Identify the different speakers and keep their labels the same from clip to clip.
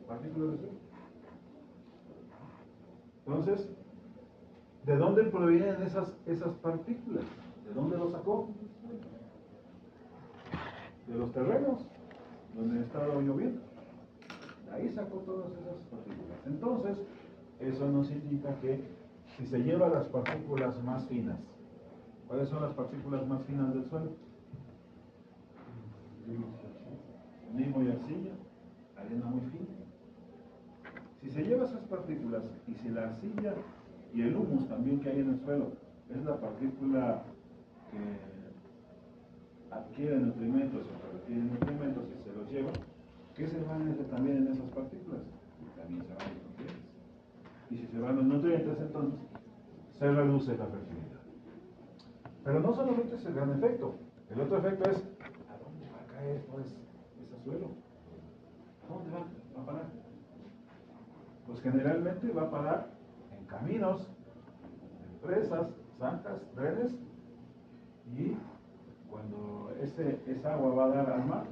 Speaker 1: partículas de suelo. Entonces, ¿de dónde provienen esas partículas? ¿De dónde lo sacó? De los terrenos donde estaba lloviendo. De ahí sacó todas esas partículas. Entonces, eso nos indica que si se lleva las partículas más finas, ¿cuáles son las partículas más finas del suelo? Limo y arcilla, arena muy fina. Si se lleva esas partículas y si la arcilla y el humus también que hay en el suelo es la partícula que adquiere nutrimentos o que retiene nutrimentos y se los lleva, ¿qué se van a hacer también en esas partículas? También se van los nutrientes. Y si se van los nutrientes, entonces se reduce la fertilidad. Pero no solamente es el gran efecto, el otro efecto es ¿a dónde va a caer pues, ese suelo? ¿A dónde va a parar? Pues generalmente va a parar en caminos, en presas, zanjas, drenes, y cuando esa agua va a dar al mar,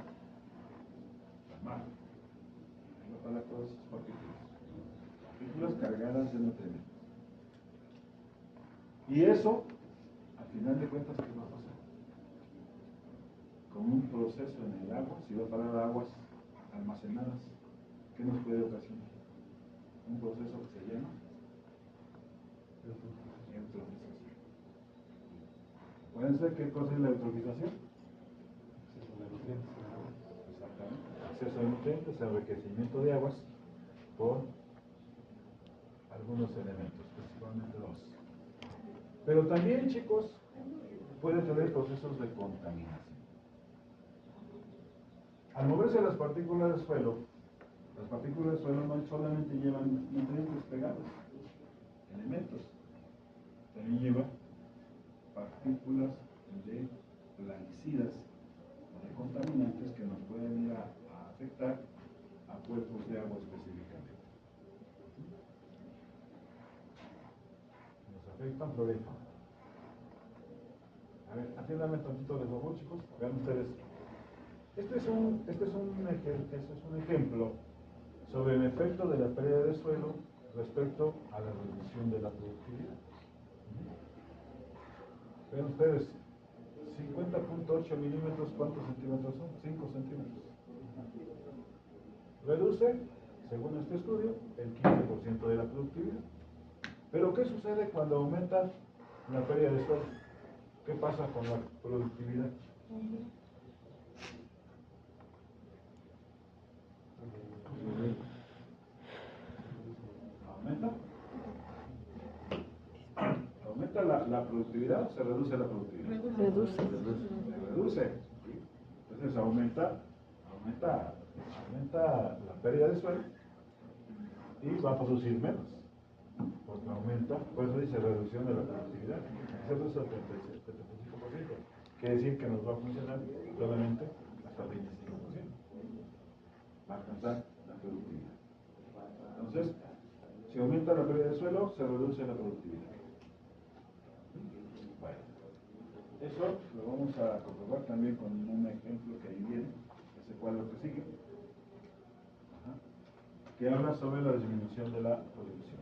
Speaker 1: ahí va a parar todas esas partículas cargadas de nutrientes. Y eso, al final de cuentas, ¿qué va a pasar? Con un proceso en el agua, si va a parar aguas almacenadas, ¿qué nos puede ocasionar? Un proceso que se llama eutrofización. ¿Pueden ser qué cosa es la eutrofización? Exactamente. Acceso a nutrientes, enriquecimiento de aguas por algunos elementos, principalmente dos. Pero también, chicos, puede tener procesos de contaminación. Al moverse las partículas del suelo no solamente llevan nutrientes pegados, elementos, también lleva partículas de plaguicidas o de contaminantes que nos pueden ir a afectar a cuerpos de agua específicamente. Nos afectan flora y fauna. A ver, atiéndanme tantito de favor, chicos. Vean ustedes. Este es un ejemplo sobre el efecto de la pérdida de suelo respecto a la reducción de la productividad. Vean ustedes, 50.8 milímetros, ¿cuántos centímetros son? 5 centímetros. Reduce, según este estudio, el 15% de la productividad. Pero ¿qué sucede cuando aumenta la pérdida de suelo? ¿Qué pasa con la productividad? ¿Aumenta? ¿Aumenta la productividad o se reduce la productividad?
Speaker 2: Reduce.
Speaker 1: Se reduce. Entonces aumenta la pérdida de suelo y va a producir menos. Porque aumenta, por eso dice reducción de la productividad. Se reduce al 35%. Quiere decir que nos va a funcionar solamente hasta el 25%. Va a alcanzar la productividad. Entonces, si aumenta la pérdida de suelo, se reduce la productividad. Bueno, eso lo vamos a comprobar también con un ejemplo que ahí viene, ese cuadro que sigue, que habla sobre la disminución de la producción.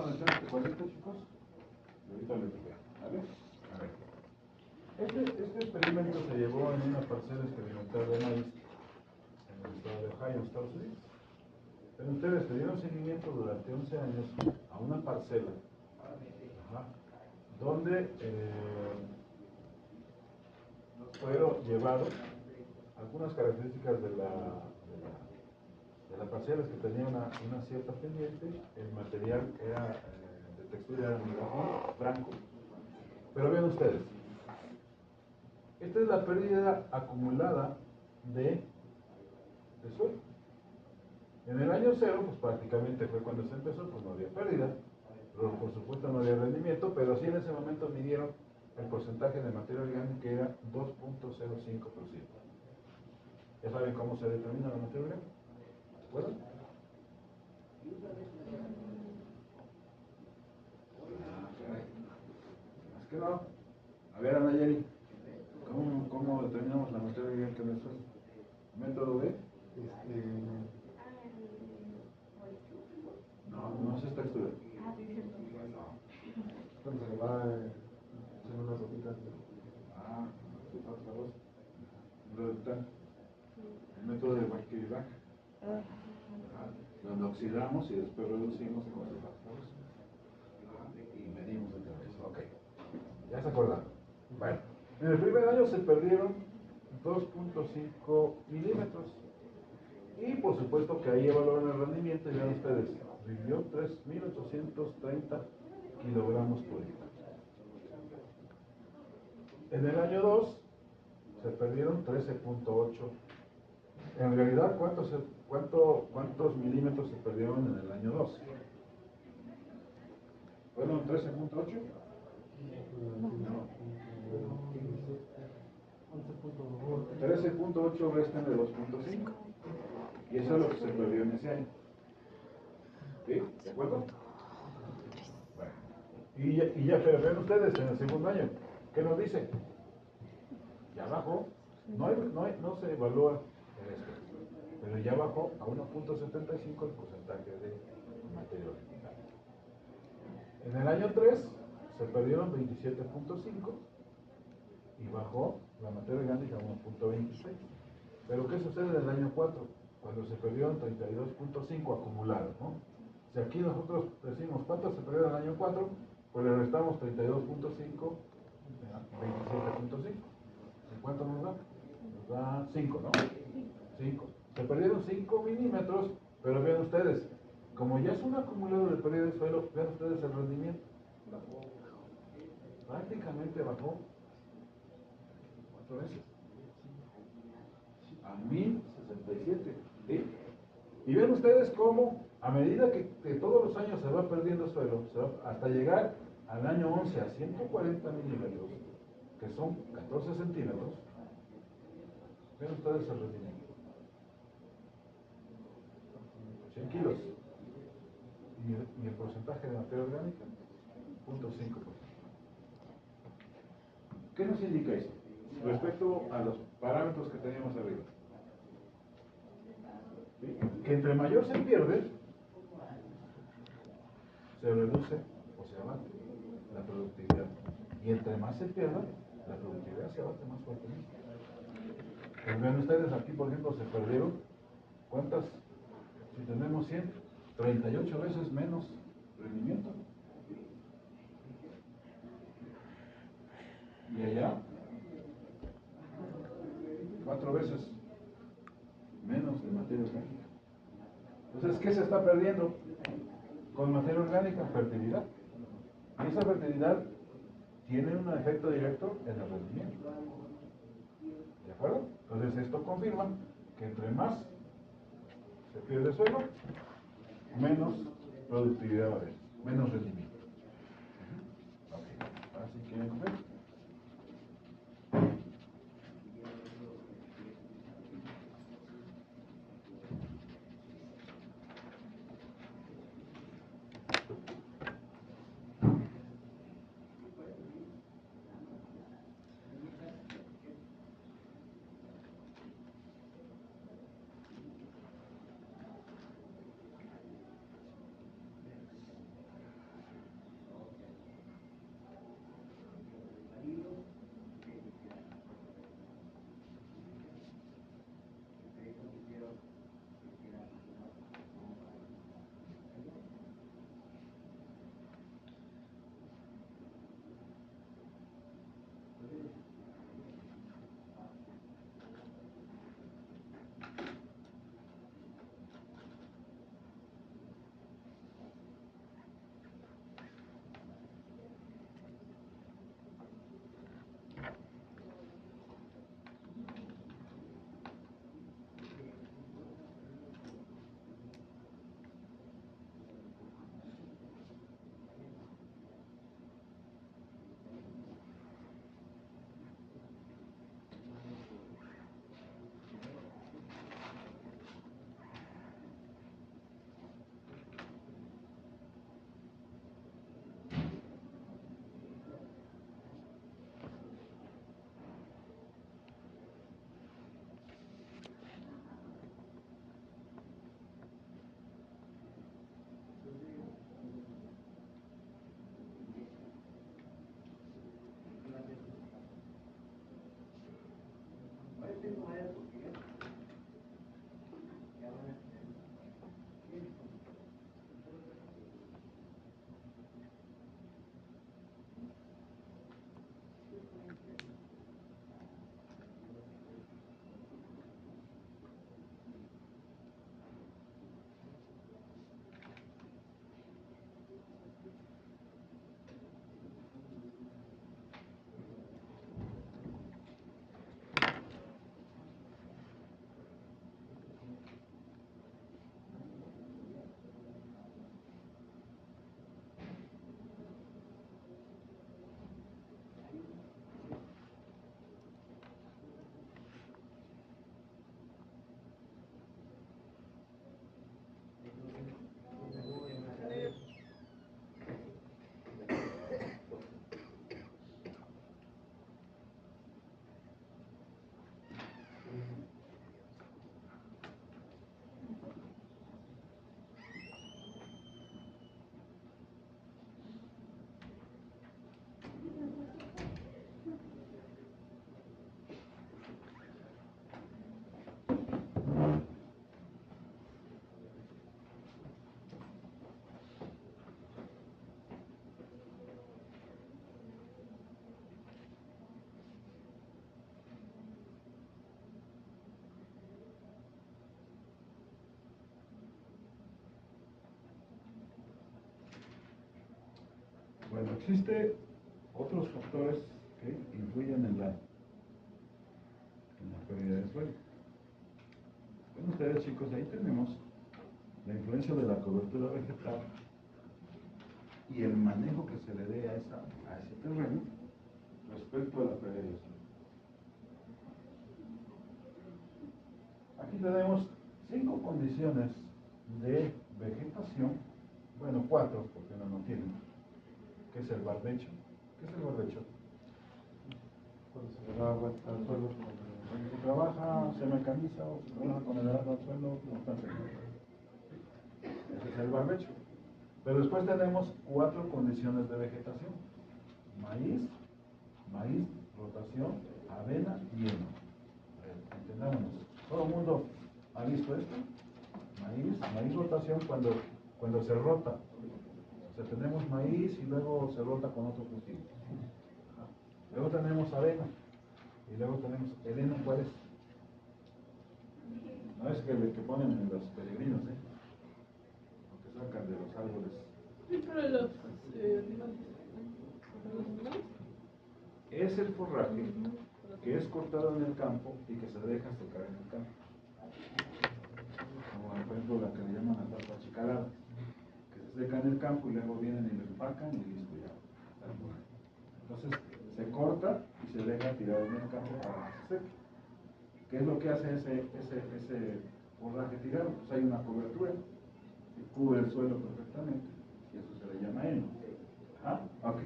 Speaker 1: a meter este cuadrito, chicos. Y ahorita les digo, ¿vale? A ver. Este experimento se llevó en una parcela experimental de maíz en el estado de Ohio, en Estados Unidos. Pero ustedes le dieron seguimiento durante 11 años a una parcela, donde fueron llevados algunas características de la parcela, que tenía una cierta pendiente. El material era de textura era migajón franco. Pero vean ustedes, esta es la pérdida acumulada de suelo. En el año 0, pues prácticamente fue cuando se empezó, pues no había pérdida, pero por supuesto no había rendimiento, pero sí en ese momento midieron el porcentaje de materia orgánica, que era 2.05%. ¿Ya saben cómo se determina la materia orgánica? ¿De acuerdo? Es que no. A ver, Anayeli, ¿cómo determinamos la materia orgánica en el suelo? ¿Método B? No es textura.
Speaker 2: Cuando se le va en unas hojitas.
Speaker 1: Otra cosa. Reductante. El método de Waikibak. Donde oxidamos y después reducimos con el factores. Y medimos el temperatura. Ok. Ya se acordaron. Bueno, en el primer año se perdieron 2.5 milímetros. Y por supuesto que ahí evaluaron el rendimiento y vean ustedes, rindió 3.830 kilogramos por hectárea. En el año 2 se perdieron 13.8. En realidad, ¿cuántos milímetros se perdieron en el año 2? ¿Fueron 13.8? No. 13.8 restan de 2.5. Y eso es lo que se perdió en ese año. ¿Sí? ¿De acuerdo? Bueno. Y ya, pero vean ustedes, en el segundo año, ¿qué nos dice? Ya bajó. No se evalúa en esto, pero ya bajó a 1.75 el porcentaje de materia orgánica. En el año 3 se perdieron 27.5 y bajó la materia orgánica a 1.26. Pero ¿qué sucede en el año 4? Cuando se perdieron 32.5 acumulados, ¿no? Si aquí nosotros decimos cuánto se perdió en el año 4, pues le restamos 32.5, 27.5. ¿Cuánto nos da? Nos da 5, ¿no? 5. Se perdieron 5 milímetros, pero vean ustedes, como ya es un acumulado de pérdida de suelo, vean ustedes el rendimiento. Prácticamente bajó 4 veces. A 1067. ¿Sí? Y ven ustedes cómo, a medida que todos los años se va perdiendo suelo, hasta llegar al año 11 a 140 milímetros, que son 14 centímetros, ven ustedes el rendimiento. 100 kilos. Y el porcentaje de materia orgánica, 0.5%. ¿Qué nos indica eso? Respecto a los parámetros que teníamos arriba. ¿Sí? Que entre mayor se pierde, se reduce o se abate la productividad. Y entre más se pierda, la productividad se abate más fuertemente. Pues vean ustedes aquí, por ejemplo, se perdieron, ¿cuántas? Si tenemos 100, 38 veces menos rendimiento. Y allá, 4 veces menos de materia orgánica. Entonces, ¿qué se está perdiendo con materia orgánica? Fertilidad. Y esa fertilidad tiene un efecto directo en el rendimiento. ¿De acuerdo? Entonces, esto confirma que entre más se pierde suelo, menos productividad va a haber, menos rendimiento. Ok, ahora sí quieren comer. Bueno, existe otros factores que influyen en la pérdida de suelo. Ven ustedes, chicos, ahí tenemos la influencia de la cobertura vegetal y el manejo que se le dé a ese terreno respecto a la pérdida de suelo. Aquí tenemos 5 condiciones de vegetación, bueno, 4, porque no tienen, que es el barbecho. ¿Qué es el barbecho?
Speaker 2: Cuando se le da vuelta al suelo,
Speaker 1: Cuando se trabaja, se mecaniza o se trabaja con el arado al suelo constantemente. Ese es el barbecho. Pero después tenemos 4 condiciones de vegetación: maíz, rotación, avena y heno. Entendámonos. ¿Todo el mundo ha visto esto? Maíz rotación cuando se rota. O sea, tenemos maíz y luego se rota con otro cultivo. Luego tenemos avena y luego tenemos el heno. ¿Cuál es? No es que el que ponen en los peregrinos, lo que sacan de los árboles.
Speaker 3: Sí, para los animales.
Speaker 1: Es el forraje que es cortado en el campo y que se deja secar en el campo. Como por ejemplo la que le llaman la tapa achicalada, que se seca en el campo y luego vienen y lo empacan y listo ya. Entonces se corta y se deja tirado en el campo para que se seque. ¿Qué es lo que hace ese forraje tirado? Pues hay una cobertura que cubre el suelo perfectamente y eso se le llama heno. ¿Ah? Ok.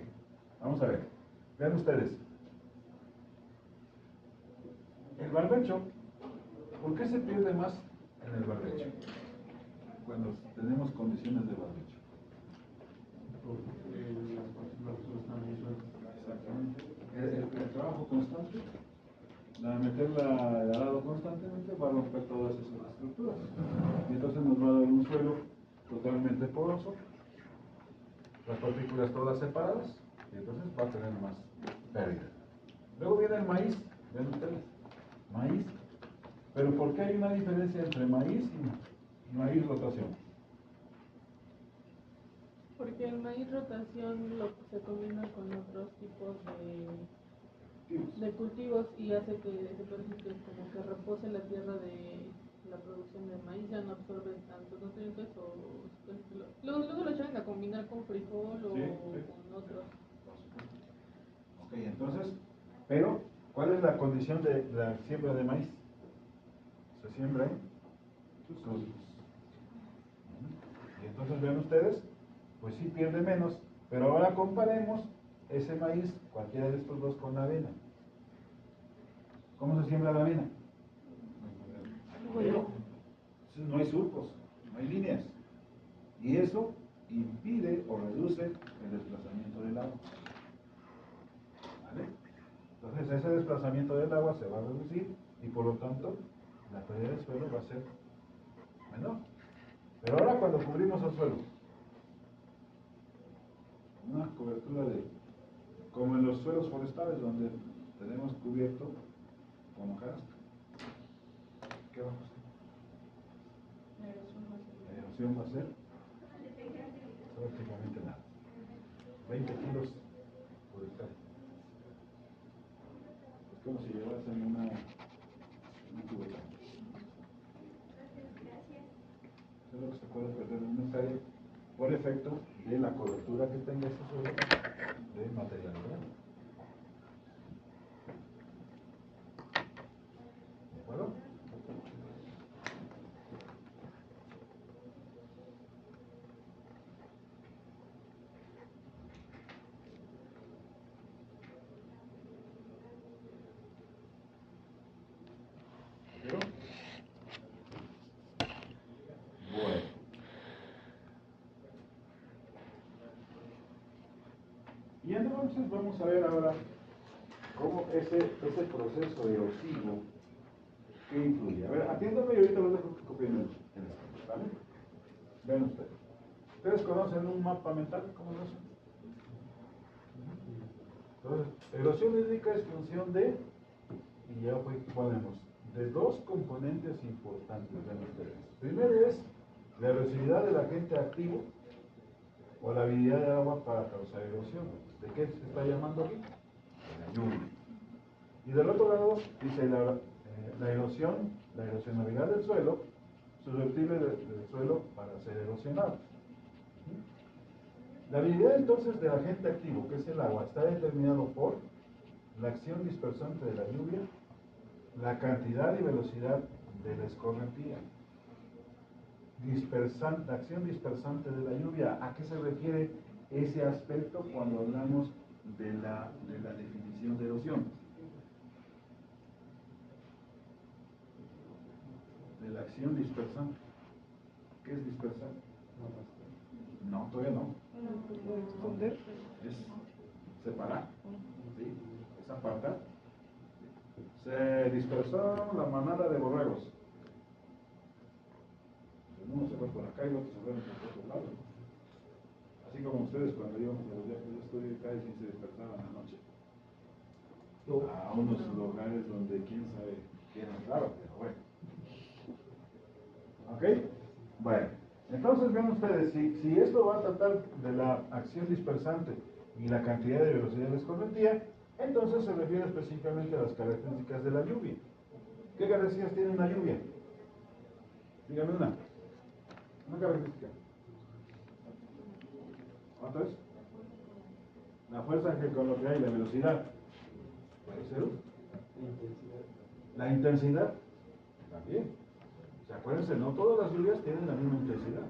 Speaker 1: Vamos a ver. Vean ustedes. El barbecho, ¿por qué se pierde más en el barbecho cuando tenemos condiciones de barbecho?
Speaker 2: porque las partículas están muy sueltas.
Speaker 1: Exactamente. El trabajo constante, meterla al arado constantemente va a romper todas esas estructuras. Y entonces nos va a dar un suelo totalmente poroso, las partículas todas separadas, y entonces va a tener más pérdida. viene el maíz, ven ustedes, maíz. Pero ¿por qué hay una diferencia entre maíz y maíz rotación?
Speaker 3: Porque el maíz rotación se combina con otros tipos de cultivos y hace que se puede decir que como que repose la tierra de la producción de maíz, ya no absorbe tantos nutrientes luego lo llegan a combinar con frijol o
Speaker 1: Sí,
Speaker 3: con otros.
Speaker 1: Ok, entonces, pero ¿cuál es la condición de la siembra de maíz? Se siembra en cruces. Y entonces vean ustedes, pues sí pierde menos, pero ahora comparemos ese maíz, cualquiera de estos dos, con la avena. ¿Cómo se siembra la avena? No hay surcos, no hay líneas. Y eso impide o reduce el desplazamiento del agua. ¿Vale? Entonces ese desplazamiento del agua se va a reducir y por lo tanto la pérdida del suelo va a ser menor. Pero ahora cuando cubrimos el suelo, una cobertura como en los suelos forestales donde tenemos cubierto con hojarasca, ¿qué va a pasar? La erosión va a ser prácticamente nada. 20 kilos por hectárea. Es como si llevasen una cubeta. Eso es lo que se puede perder en una hectárea por efecto de la cobertura que tenga ese suelo de material orgánico. ¿De acuerdo? ¿Pero? Bueno. Y entonces vamos a ver ahora cómo ese proceso erosivo que influye. A ver, atiéndame y ahorita los dejo que copien el esquema, ¿vale? Ven ustedes. ¿Ustedes conocen un mapa mental? ¿Cómo lo hacen? Entonces, erosión hídrica es función de, y ya ponemos, de dos componentes importantes, ven ustedes. Primero es la erosividad del agente activo o la habilidad de agua para causar erosión. ¿De qué se está llamando aquí? De la lluvia. Y del otro lado dice la erosión, la erosionabilidad del suelo, susceptible del suelo para ser erosionado. La habilidad entonces del agente activo, que es el agua, está determinado por la acción dispersante de la lluvia, la cantidad y velocidad de la escorrentía. La acción dispersante de la lluvia, ¿a qué se refiere ese aspecto cuando hablamos de la definición de erosión? De la acción dispersante. ¿Qué es dispersar? No, todavía no. Es separar, ¿sí? Es apartar. Se dispersó la manada de borregos. Uno se fue por acá y otro se fue por otro lado. Así como ustedes cuando íbamos a los viajes de estudio, cada quien se dispersaba en la noche. A unos lugares donde quién sabe quién entraba, pero bueno. ¿Ok? Bueno, entonces ven ustedes, si esto va a tratar de la acción dispersante y la cantidad de velocidad de escorrentía, entonces se refiere específicamente a las características de la lluvia. ¿Qué características tiene una lluvia? Dígame una característica. ¿Otra vez? La fuerza que con lo que hay, la velocidad. ¿Puede ser? La intensidad. También. ¿Se acuérdense? No todas las lluvias tienen la misma intensidad.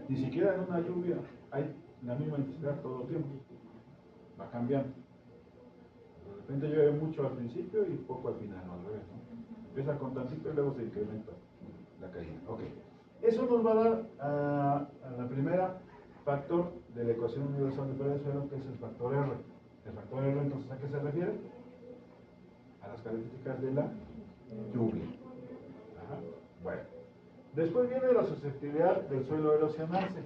Speaker 1: Ni siquiera en una lluvia hay la misma intensidad todo el tiempo. Va cambiando. De repente llueve mucho al principio y poco al final, no al revés, ¿no? Empieza con tantito y luego se incrementa la caída. Ok. Eso nos va a dar a la primera factor de la ecuación universal de pérdida de suelo, que es el factor R. El factor R, entonces, ¿a qué se refiere? A las características de la lluvia. Ajá. Bueno. Después viene la susceptibilidad del suelo a erosionarse.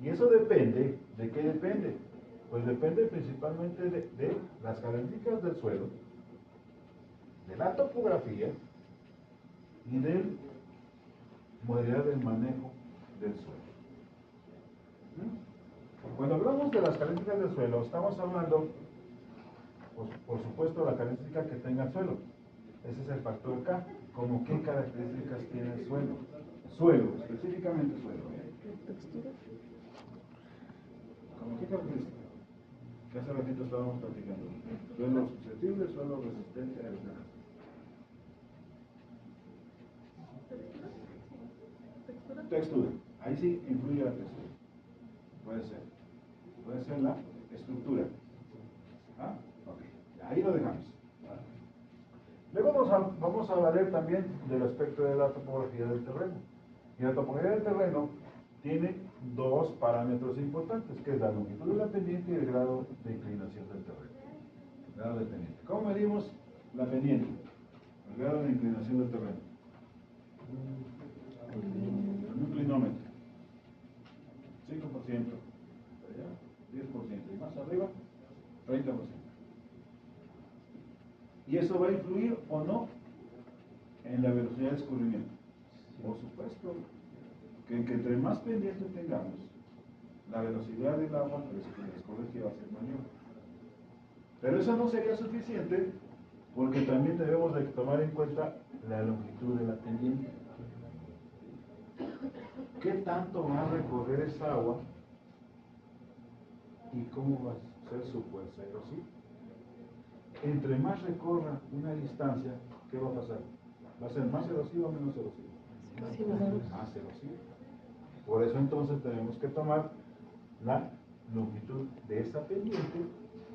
Speaker 1: Y eso depende, ¿de qué depende? Pues depende principalmente de las características del suelo, de la topografía y de modalidad del manejo del suelo. Cuando hablamos de las características del suelo, estamos hablando, pues, por supuesto, la característica que tenga el suelo. Ese es el factor K. ¿Cómo qué características tiene el suelo? Suelo, específicamente suelo.
Speaker 3: Textura.
Speaker 1: ¿Cómo qué características? Que hace ratito estábamos platicando. Suelo susceptible, suelo resistente a erosiones. Textura. Ahí sí influye la textura. Puede ser. Puede ser la estructura. ¿Ah? Ok. Ahí lo dejamos. Luego vamos a valer también del aspecto de la topografía del terreno. Y la topografía del terreno tiene dos parámetros importantes, que es la longitud de la pendiente y el grado de inclinación del terreno. Grado de pendiente. ¿Cómo medimos la pendiente? El grado de inclinación del terreno. Con un inclinómetro. 5%, 10%, y más arriba, 30%. ¿Y eso va a influir o no en la velocidad de escurrimiento? Por supuesto, que entre más pendiente tengamos, la velocidad del agua que escurre va a ser mayor. Pero eso no sería suficiente, porque también debemos de tomar en cuenta la longitud de la pendiente. ¿Qué tanto va a recorrer esa agua? ¿Y cómo va a ser su fuerza erosiva? Entre más recorra una distancia, ¿qué va a pasar? ¿Va a ser más erosiva o menos erosiva? Más erosiva. Por eso entonces tenemos que tomar la longitud de esa pendiente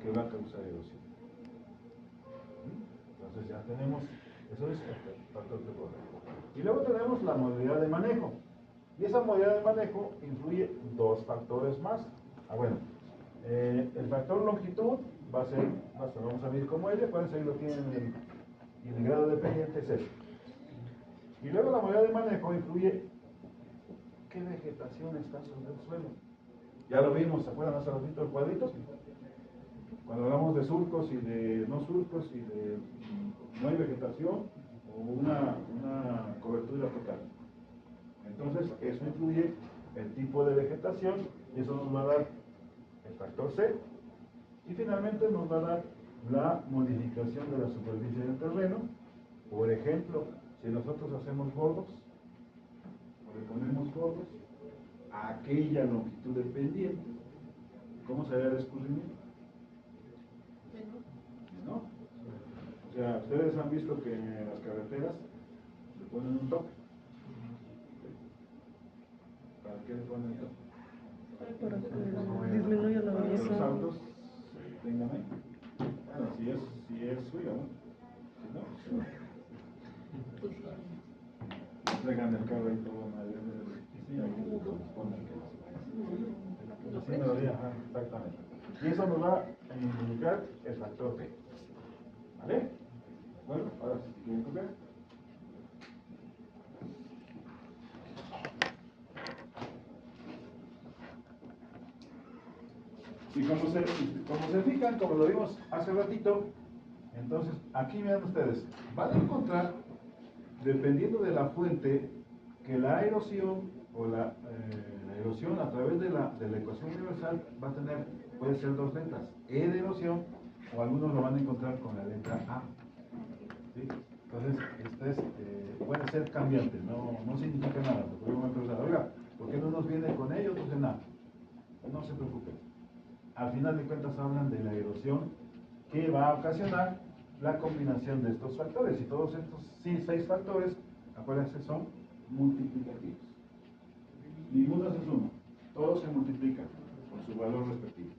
Speaker 1: que va a causar erosión. Entonces ya tenemos, eso es el factor de problema. Y luego tenemos la modalidad de manejo. Y esa modalidad de manejo influye dos factores más. Bueno, el factor longitud va a ser, vamos a medir como L, acuérdense ahí lo tienen y el grado de pendiente es L. Y luego la modalidad de manejo influye qué vegetación está sobre el suelo. Ya lo vimos, ¿se acuerdan hace ratito el cuadrito? Cuando hablamos de surcos y de no surcos y de no hay vegetación o una cobertura total. Entonces, eso influye el tipo de vegetación y eso nos va a dar el factor C. Y finalmente nos va a dar la modificación de la superficie del terreno. Por ejemplo, si nosotros hacemos bordos, o le ponemos bordos a aquella longitud de pendiente, ¿cómo sería el escurrimiento? ¿No? O sea, ustedes han visto que en las carreteras le ponen un tope. ¿Para qué le ponen el tope?
Speaker 3: Para que disminuya la
Speaker 1: Para que los
Speaker 3: velocidad.
Speaker 1: autos se tengan ahí. Bueno, si es suyo, ¿no? Si no, se va. Traigan el carro ahí todo madre. Sí, ahí lo ponen que no se vaya. Exactamente. Y eso nos va a indicar el factor P. ¿Vale? Bueno, ahora si quieren copiar. Y como se fijan, como lo vimos hace ratito, entonces aquí vean ustedes, van a encontrar, dependiendo de la fuente, que la erosión o la erosión a través de la ecuación universal va a tener, puede ser dos letras, E de erosión, o algunos lo van a encontrar con la letra A. ¿Sí? Entonces, puede ser cambiante, no significa nada. Porque yo me pregunto, oiga, ¿por qué no nos viene con ellos? Entonces, nada, no se preocupen. Al final de cuentas hablan de la erosión que va a ocasionar la combinación de estos factores. Y todos estos 6 factores, acuérdense, son multiplicativos. Ninguno se suma, todos se multiplican por su valor respectivo.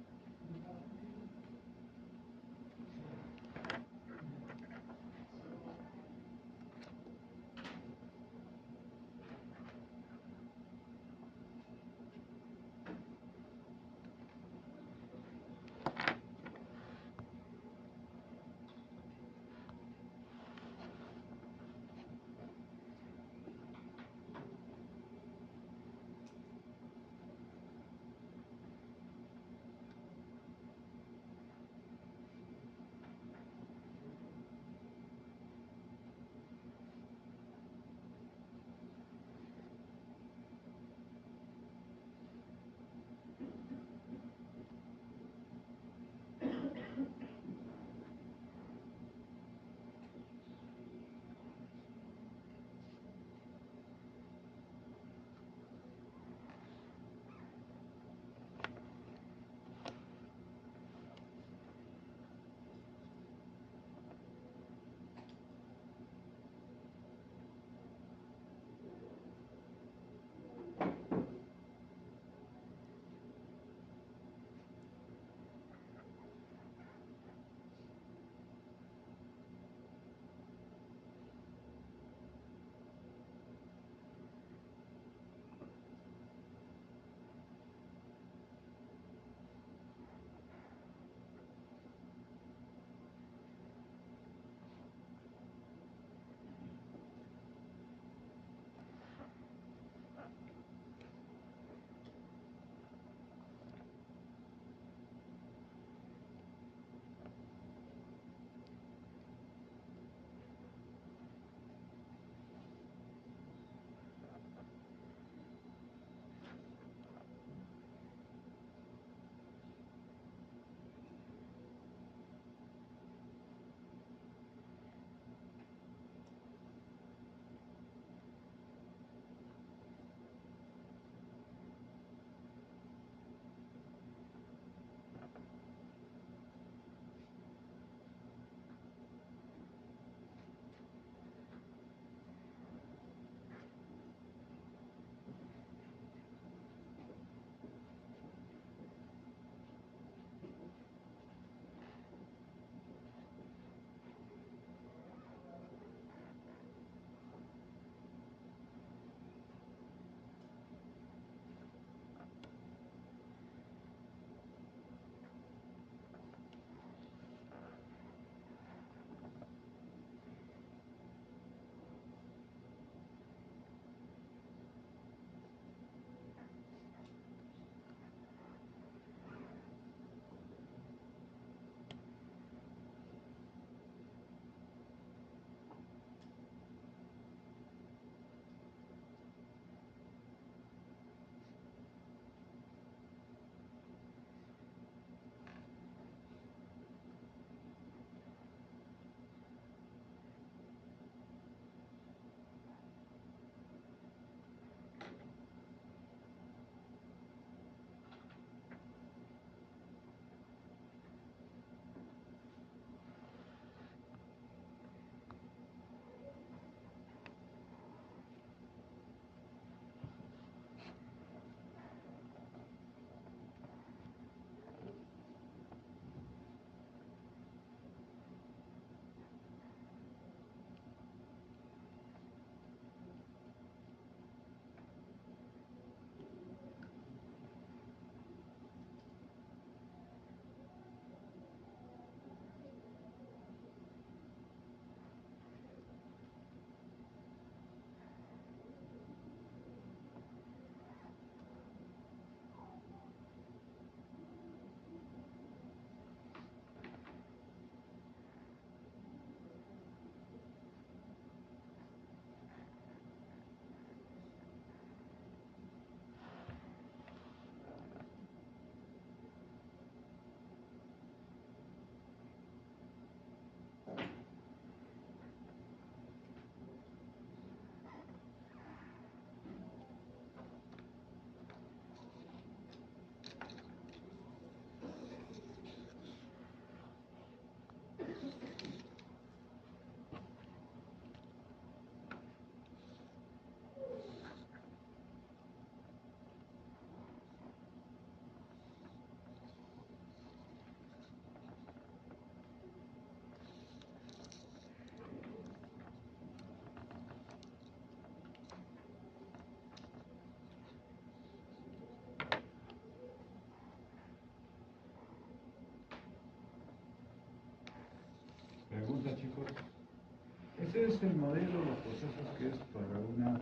Speaker 1: Este es el modelo de procesos que es para una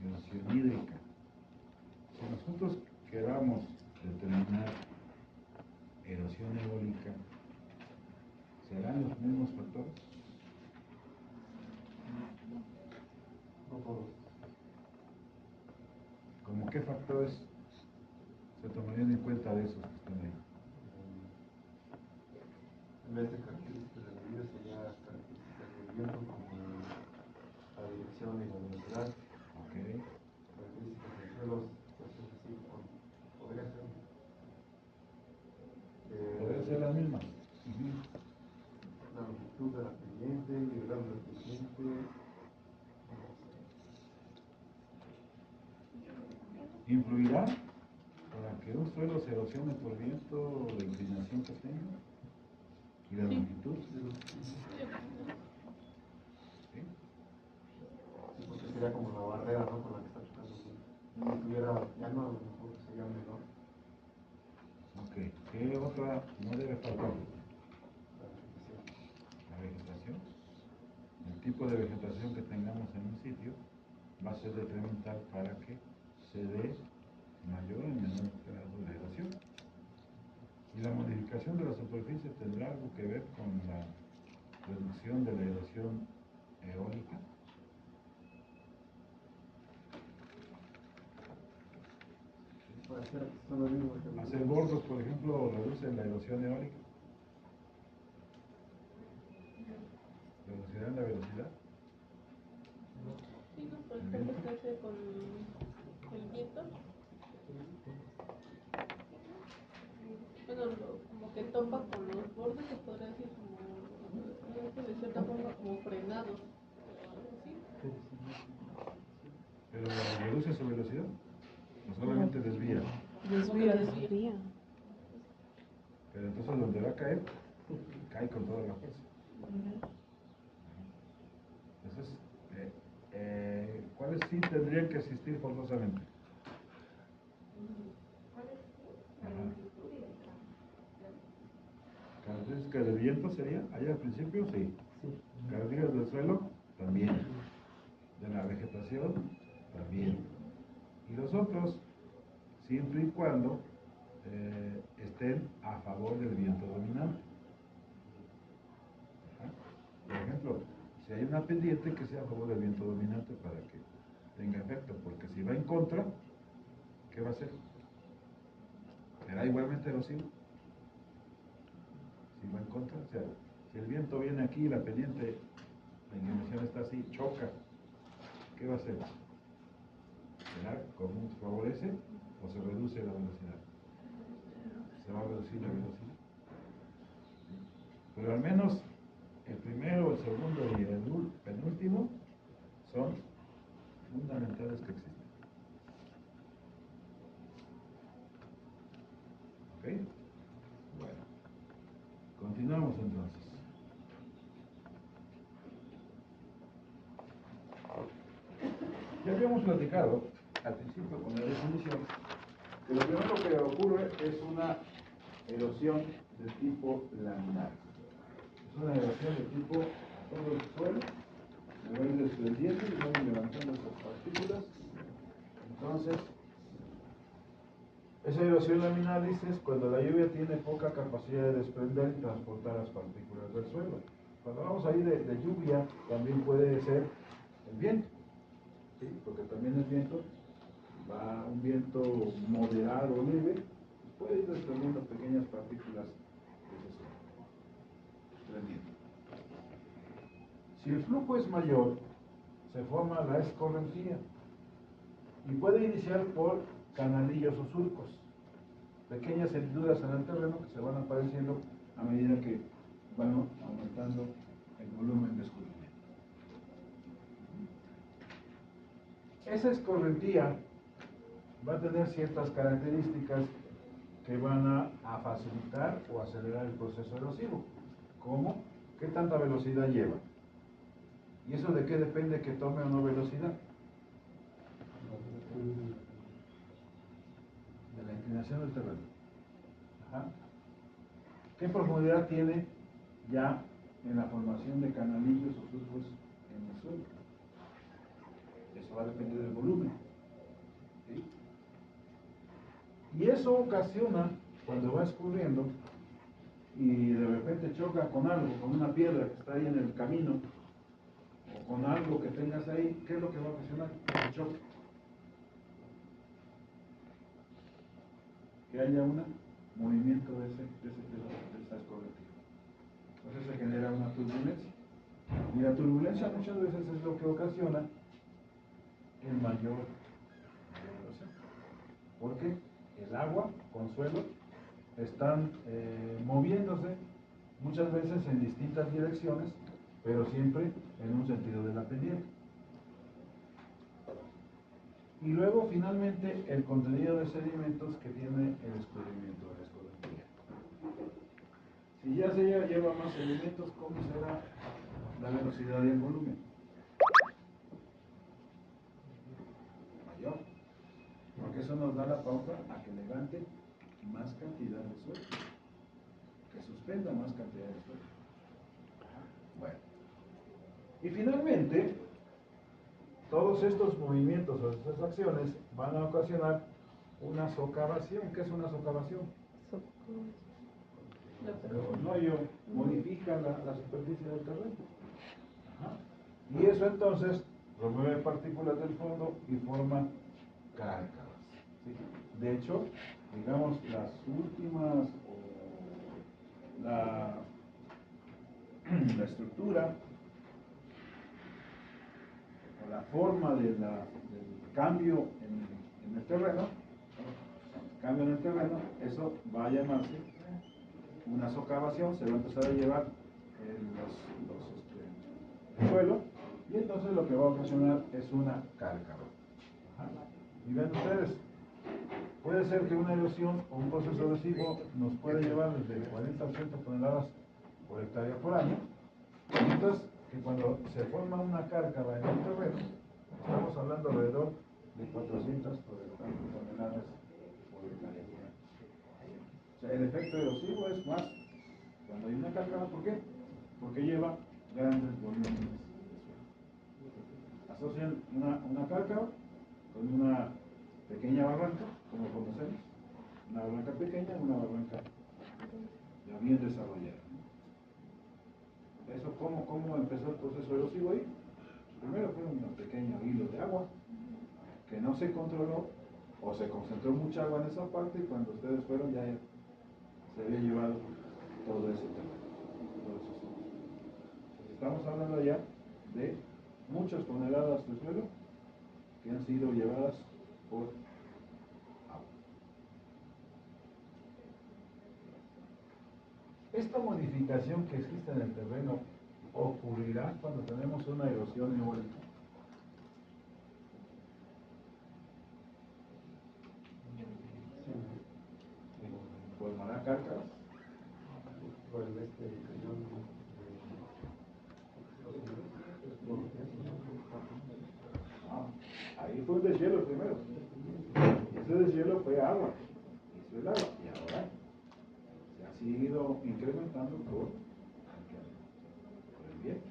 Speaker 1: erosión hídrica. Si nosotros queramos determinar erosión eólica, ¿serán los mismos factores?
Speaker 2: No todos.
Speaker 1: ¿Cómo qué factores se tomarían en cuenta de esos que están ahí?
Speaker 2: En vez de características de la lluvia sería características del viento como la dirección y la velocidad.
Speaker 1: Ok.
Speaker 2: Características del suelo, pues es así, podría ser.
Speaker 1: Podrían ser las mismas.
Speaker 2: La longitud de la pendiente, el grado de la pendiente.
Speaker 1: ¿Influirá para que un suelo se erosione por viento la inclinación que tenga y la longitud? ¿Sí?
Speaker 2: Sí, porque sería como la barrera, ¿no? Con la que está chocando. Si tuviera, ya no, a lo mejor sería menor.
Speaker 1: Ok. ¿Qué otra no debe faltar?
Speaker 2: La vegetación.
Speaker 1: La vegetación. El tipo de vegetación que tengamos en un sitio va a ser detrimental para que se dé mayor o menor grado de erosión. Y la modificación de la superficie tendrá algo que ver con la reducción de la erosión eólica.
Speaker 2: Puede ser que son los mismos que
Speaker 1: Hacer bordos, por ejemplo, reduce la erosión eólica. ¿Reducirán la velocidad?
Speaker 3: Sí, no, por ejemplo, se hace con el viento. Bueno, como que topa con los bordes, se podría decir como, de cierta forma, como frenados. ¿Sí?
Speaker 1: ¿Pero reduce su velocidad? ¿O solamente desvía?
Speaker 3: Desvía.
Speaker 1: Pero entonces donde va a caer, cae con toda la fuerza. Entonces, ¿cuáles sí tendrían que existir forzosamente? ¿Características del viento sería? Allá al principio, sí. Características del suelo, también. De la vegetación, también. Y los otros, siempre y cuando estén a favor del viento dominante. Ajá. Por ejemplo, si hay una pendiente que sea a favor del viento dominante para que tenga efecto, porque si va en contra, ¿qué va a hacer? ¿Será igualmente erosivo? Si va en contra, o sea, si el viento viene aquí y la pendiente, la inclinación está así, choca, ¿qué va a hacer? ¿Será como se favorece o se reduce la velocidad? Se va a reducir la velocidad. Pero al menos el primero, el segundo y el penúltimo son fundamentales que existen. ¿Ok? Bueno, continuamos entonces. Ya habíamos platicado al principio con la definición que lo primero que ocurre es una erosión de tipo laminar. Es una erosión de tipo a todo el suelo, me va a ir desprendiendo y va a ir levantando esas partículas. Entonces, esa erosión laminar es cuando la lluvia tiene poca capacidad de desprender y transportar las partículas del suelo. Cuando vamos ahí de lluvia, también puede ser el viento, ¿sí? Porque también el viento va un viento moderado o leve, puede ir desprendiendo pequeñas partículas de ese suelo. Si el flujo es mayor, se forma la escorrentía y puede iniciar por canalillos o surcos, pequeñas hendiduras en el terreno que se van apareciendo a medida que van aumentando el volumen de escurrimiento. Esa escorrentía va a tener ciertas características que van a facilitar o acelerar el proceso erosivo, como qué tanta velocidad lleva. ¿Y eso de qué depende que tome o no velocidad? De la inclinación del terreno. Ajá. ¿Qué profundidad tiene ya en la formación de canalillos o surcos en el suelo. Eso va a depender del volumen. ¿Sí? Y eso ocasiona, cuando va escurriendo y de repente choca con algo, con una piedra que está ahí en el camino, o con algo que tengas ahí, ¿qué es lo que va a ocasionar? El choque. Que haya un movimiento de esa escorrentina. Entonces se genera una turbulencia. Y la turbulencia muchas veces es lo que ocasiona el mayor erosión. Porque el agua, consuelo, están moviéndose muchas veces en distintas direcciones, pero siempre en un sentido de la pendiente. Y luego finalmente el contenido de sedimentos que tiene el escurrimiento de la escorrentía. Si ya se lleva más sedimentos, ¿cómo será la velocidad y el volumen? Mayor. Porque eso nos da la pauta a que levante más cantidad de suelo, que suspenda más cantidad de suelo. Bueno. Y finalmente, todos estos movimientos o estas acciones van a ocasionar una socavación. ¿Qué es una socavación? Un hoyo modifica la superficie del terreno. Ajá. Y eso entonces remueve partículas del fondo y forma cárcavas. ¿Sí? De hecho, digamos, las últimas, la estructura o la forma del cambio en el terreno, eso va a llamarse una socavación. Se va a empezar a llevar el suelo, y entonces lo que va a ocasionar es una cárcava. Y vean ustedes, puede ser que una erosión o un proceso erosivo nos puede llevar desde 40 a 80 toneladas por hectárea por año, mientras que cuando se forma una cárcava en el terreno, estamos hablando alrededor de 400 toneladas por hectárea por año. O sea, el efecto erosivo es más cuando hay una cárcava. ¿Por qué? Porque lleva grandes volúmenes de suelo. Asocian una cárcava con una pequeña barranca, como conocemos, una barranca pequeña, una barranca ya bien desarrollada. Eso, ¿cómo empezó el proceso erosivo ahí? Primero fue un pequeño hilo de agua que no se controló, o se concentró mucha agua en esa parte, y cuando ustedes fueron ya se había llevado todo ese terreno. Estamos hablando ya de muchas toneladas de suelo que han sido llevadas por agua. Esta modificación que existe en el terreno ocurrirá cuando tenemos una erosión eólica. Formará cárcavas. Ahí fue un deshielo primero. Ese deshielo fue agua. Hizo el agua. Y ahora se ha seguido incrementando por el viento.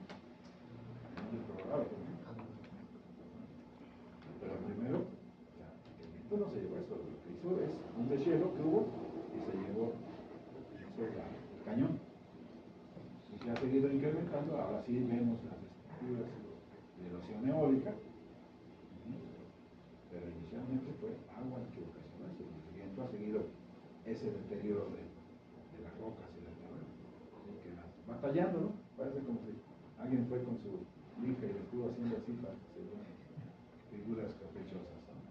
Speaker 1: Pero primero, el viento no se llevó eso. Lo que hizo es un deshielo que hubo y se llevó el cañón. Y se ha seguido incrementando. Ahora sí vemos las estructuras de erosión eólica. Pero inicialmente fue agua que ocasionó eso, y el viento ha seguido ese deterioro de las rocas y del terreno. Así que batallando, ¿no? Parece como si alguien fue con su lija y le estuvo haciendo así para que se vean figuras caprichosas, ¿no?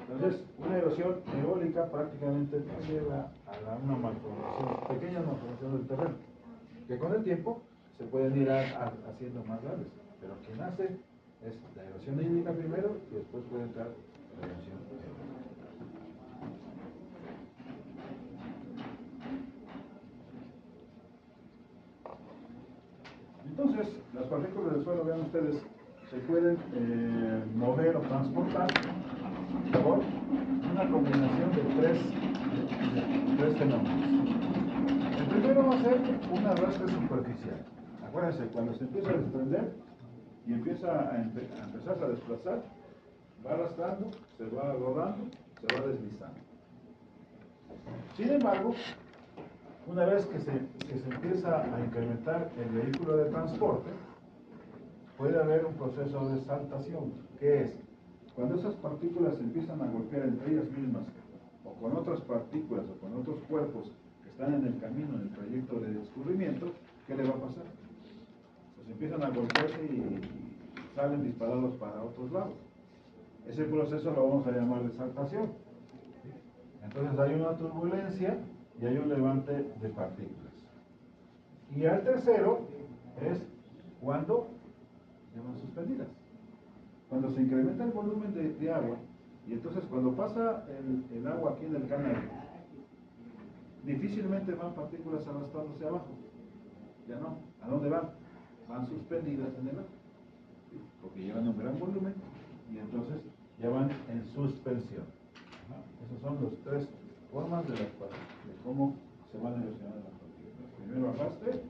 Speaker 1: Entonces, una erosión eólica prácticamente nos lleva a una malformación, pequeñas malformaciones del terreno, que con el tiempo se pueden ir haciendo más grandes, pero que nace es la erosión hídrica primero, y después puede entrar la erosión eólica. Entonces, las partículas del suelo, vean ustedes, se pueden mover o transportar por una combinación de tres fenómenos. El primero va a ser un arrastre superficial. Acuérdense, cuando se empieza a desprender y empieza a empezar a desplazar, va arrastrando, se va rodando, se va deslizando. Sin embargo, una vez que se empieza a incrementar el vehículo de transporte, puede haber un proceso de saltación, que es cuando esas partículas empiezan a golpear entre ellas mismas, o con otras partículas, o con otros cuerpos que están en el camino, en el trayecto de escurrimiento, ¿qué le va a pasar? Pues empiezan a golpearse y salen disparados para otros lados. Ese proceso lo vamos a llamar de saltación. Entonces hay una turbulencia y hay un levante de partículas. Y el tercero es cuando llaman suspendidas. Cuando se incrementa el volumen de agua, y entonces cuando pasa el agua aquí en el canal, difícilmente van partículas arrastrándose abajo. Ya no. ¿A dónde van? Van suspendidas en el agua. ¿Sí? Porque llevan un gran volumen y entonces ya van en suspensión. Esas son las tres formas de cómo se van a erosionar las partículas. Primero arrastre,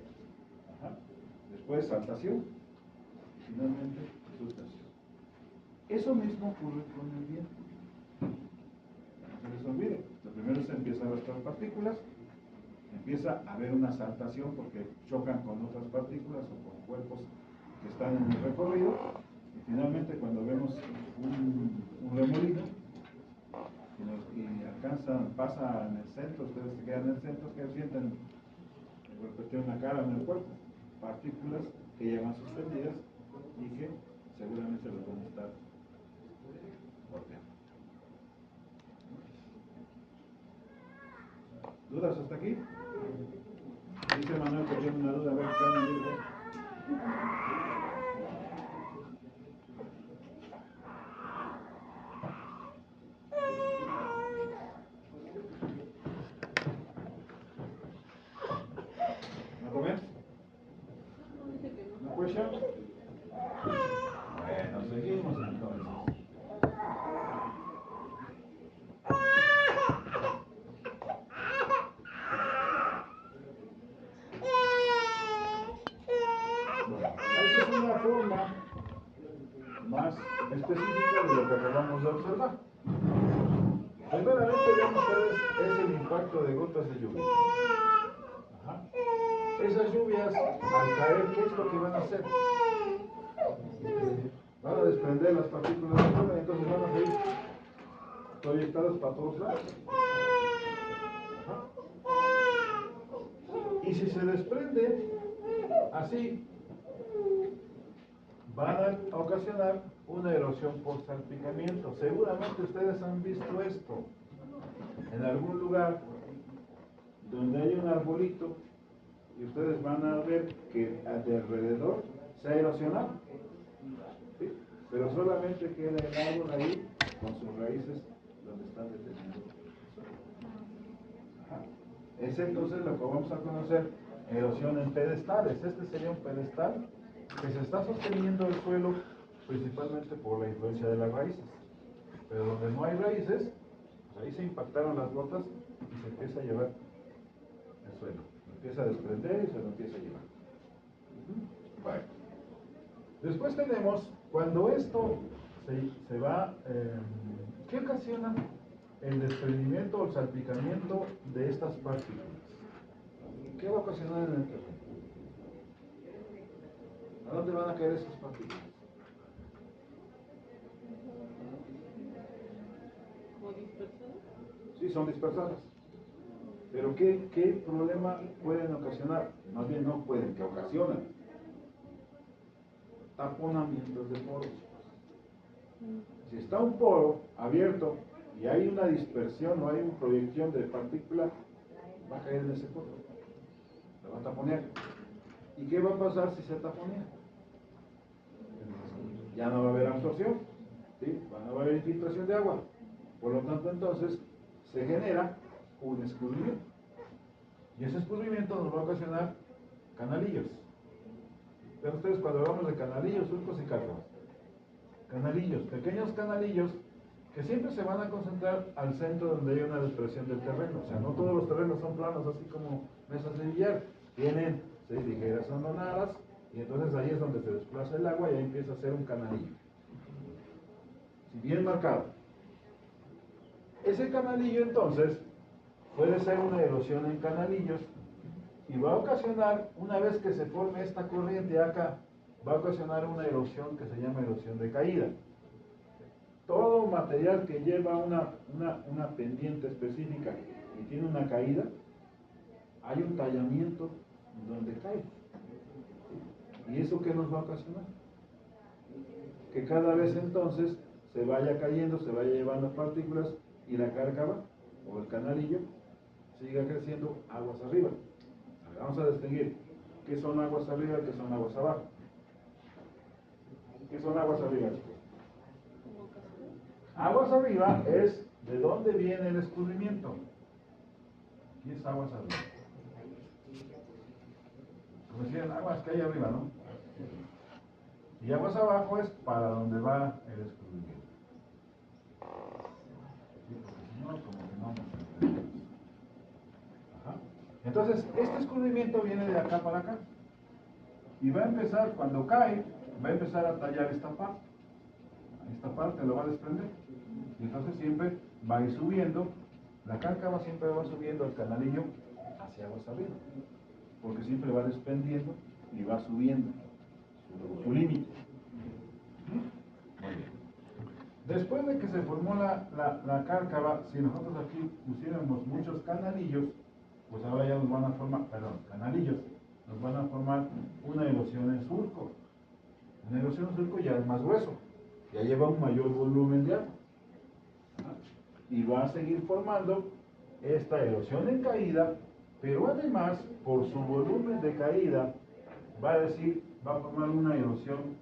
Speaker 1: después saltación, y finalmente suspensión. Eso mismo ocurre con el viento. No se les olvide, lo primero se empieza a arrastrar partículas, empieza a haber una saltación porque chocan con otras partículas o con cuerpos que están en el recorrido, y finalmente cuando vemos un remolino, y alcanzan, pasa en el centro, ustedes se quedan en el centro, que sienten en cuestión en la cara, en el cuerpo, partículas que llevan suspendidas y que seguramente los van a estar golpeando. ¿Dudas hasta aquí? Dice Manuel que tiene una duda, a ver, Carmen, dice. Bueno, seguimos entonces. Esta es una forma más específica de lo que acabamos de observar. Primeramente vemos que es el impacto de gotas de lluvia. Esas lluvias, al caer, ¿qué es lo que van a hacer? Van a desprender las partículas de fuera y entonces van a salir proyectadas para todos lados. Y si se desprende así, van a ocasionar una erosión por salpicamiento. Seguramente ustedes han visto esto en algún lugar donde hay un arbolito y ustedes van a ver que de alrededor se ha erosionado, ¿sí? Pero solamente queda el árbol ahí con sus raíces donde están deteniendo. Es entonces lo que vamos a conocer erosión en pedestales. Este sería un pedestal que se está sosteniendo el suelo principalmente por la influencia de las raíces. Pero donde no hay raíces, pues ahí se impactaron las gotas y se empieza a llevar el suelo. Empieza a desprender y se lo empieza a llevar. Bueno. Después tenemos, cuando esto se va, ¿qué ocasiona el desprendimiento o el salpicamiento de estas partículas? ¿Qué va a ocasionar en el terreno? ¿A dónde van a caer esas partículas?
Speaker 3: ¿O dispersadas?
Speaker 1: Sí, son dispersadas. Pero ¿qué problema pueden ocasionar? Más bien no pueden, que ocasionan. Taponamientos de poros. Si está un poro abierto y hay una dispersión o hay una proyección de partícula, va a caer en ese poro. Se va a taponear. ¿Y qué va a pasar si se taponea? Ya no va a haber absorción, ¿sí? Va a haber infiltración de agua. Por lo tanto, entonces, se genera un escurrimiento. Y ese escurrimiento nos va a ocasionar canalillos. Vean ustedes cuando hablamos de canalillos, surcos y cárceles. Canalillos, pequeños canalillos que siempre se van a concentrar al centro donde hay una depresión del terreno. O sea, no todos los terrenos son planos, así como mesas de billar. Tienen ligeras hondonadas Y entonces ahí es donde se desplaza el agua y ahí empieza a ser un canalillo. Si bien marcado. Ese canalillo entonces puede ser una erosión en canalillos y va a ocasionar, una vez que se forme esta corriente acá, va a ocasionar una erosión que se llama erosión de caída. Todo material que lleva una pendiente específica y tiene una caída, hay un tallamiento donde cae. ¿Y eso qué nos va a ocasionar? Que cada vez entonces se vaya cayendo, se vaya llevando partículas y la cárcava o el canalillo siga creciendo aguas arriba. A ver, vamos a distinguir qué son aguas arriba y qué son aguas abajo. ¿Qué son aguas arriba, chicos? Aguas arriba es de dónde viene el escurrimiento. Aquí es aguas arriba. Como decían, aguas que hay arriba, ¿no? Y aguas abajo es para donde va el escurrimiento. Sí, porque si no, como que no nos entendemos. Ajá. Entonces, este escurrimiento viene de acá para acá. Y va a empezar, cuando cae, va a empezar a tallar esta parte. Esta parte lo va a desprender. Y entonces siempre va a ir subiendo, la cárcava siempre va subiendo el canalillo hacia aguas arriba. Porque siempre va desprendiendo y va subiendo su límite. Muy bien. Después de que se formó la cárcava, si nosotros aquí pusiéramos muchos canalillos, pues ahora ya nos van a formar, canalillos, nos van a formar una erosión en surco. Una erosión en surco ya es más grueso, ya lleva un mayor volumen de agua. Y va a seguir formando esta erosión en caída, pero además, por su volumen de caída, va a formar una erosión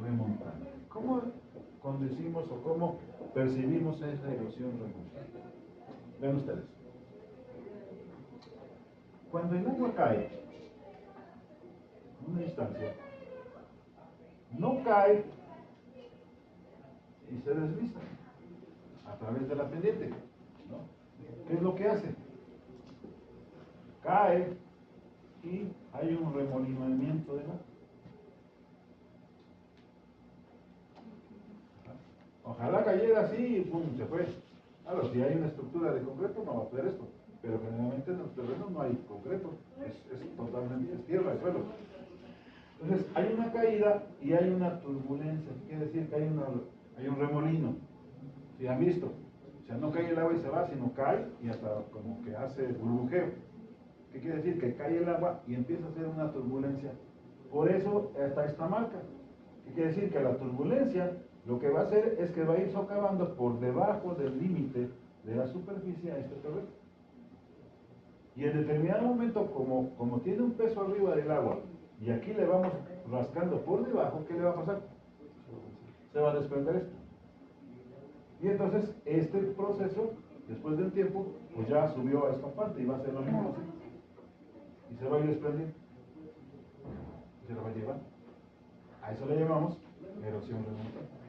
Speaker 1: remontante. ¿Cómo condecimos o cómo percibimos esa erosión remontante? Vean ustedes. Cuando el agua cae en una instancia, no cae y se desliza a través de la pendiente, ¿no? ¿Qué es lo que hace? Cae y hay un remolinamiento de agua. Ojalá cayera así y pum, se fue. Claro, si hay una estructura de concreto no va a hacer esto, pero generalmente en los terrenos no hay concreto, es totalmente tierra, suelo. Entonces hay una caída y hay una turbulencia, quiere decir que hay un remolino. ¿Sí han visto? O sea, no cae el agua y se va, sino cae y hasta como que hace burbujeo. ¿Qué quiere decir? Que cae el agua y empieza a hacer una turbulencia. Por eso está esta marca. ¿Qué quiere decir? Que la turbulencia lo que va a hacer es que va a ir socavando por debajo del límite de la superficie a este terreno. Y en determinado momento, como tiene un peso arriba del agua, y aquí le vamos rascando por debajo, ¿qué le va a pasar? Se va a desprender esto. Y entonces este proceso, después del tiempo, pues ya subió a esta parte y va a ser lo mismo así. Y se va a ir desprendiendo. Y se lo va a llevar. A eso le llamamos erosión remontante.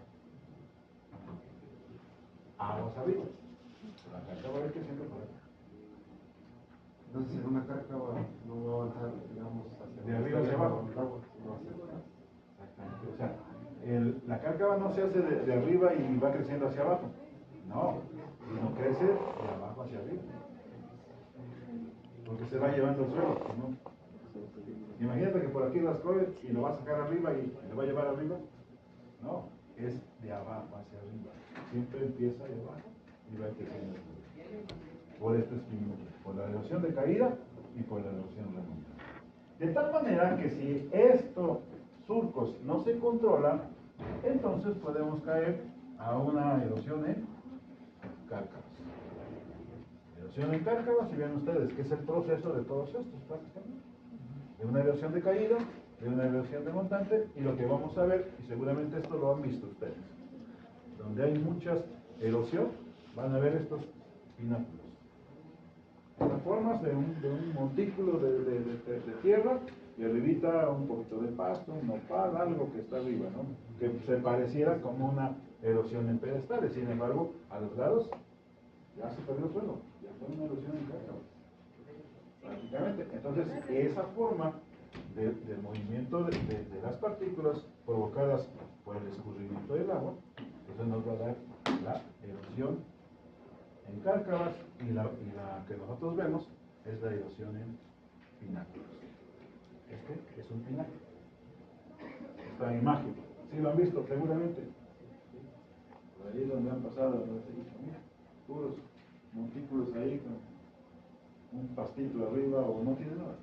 Speaker 1: Aguas arriba. La cárcava va a ir creciendo por acá.
Speaker 2: Entonces, en una cárcava no va a avanzar, digamos, hacia
Speaker 1: de arriba hacia abajo.
Speaker 2: el agua, sino hacia atrás.
Speaker 1: Exactamente. O sea, la cárcava no se hace de arriba y va creciendo hacia abajo. No, sino crece de abajo hacia arriba. Porque se va llevando el suelo. ¿No? Imagínate que por aquí rascó y lo va a sacar arriba y lo va a llevar arriba. No, es de abajo hacia arriba. Siempre empieza de abajo y va creciendo. Por estos mismos, por la erosión de caída y por la erosión remontante. De tal manera que si estos surcos no se controlan, entonces podemos caer a una erosión en cárcavas. Erosión en cárcavas, si ven ustedes, que es el proceso de todos estos prácticamente. De una erosión de caída, de una erosión remontante, y lo que vamos a ver, y seguramente esto lo han visto ustedes, donde hay mucha erosión, van a ver estos pináculos. Estas formas de un montículo de tierra, y arribita un poquito de pasto, un nopal, algo que está arriba, ¿no? Que se pareciera como una erosión en pedestales, sin embargo, a los lados ya se perdió el suelo, ya fue una erosión en cárcava. Prácticamente. Entonces, esa forma del movimiento de las partículas provocadas por el escurrimiento del agua. Entonces nos va a dar la erosión en cárcavas y la que nosotros vemos es la erosión en pináculos. Este es un pináculo. Esta imagen, ¿sí lo han visto seguramente? Por ahí donde han pasado, mira, puros montículos ahí con un pastito arriba o no tiene nada.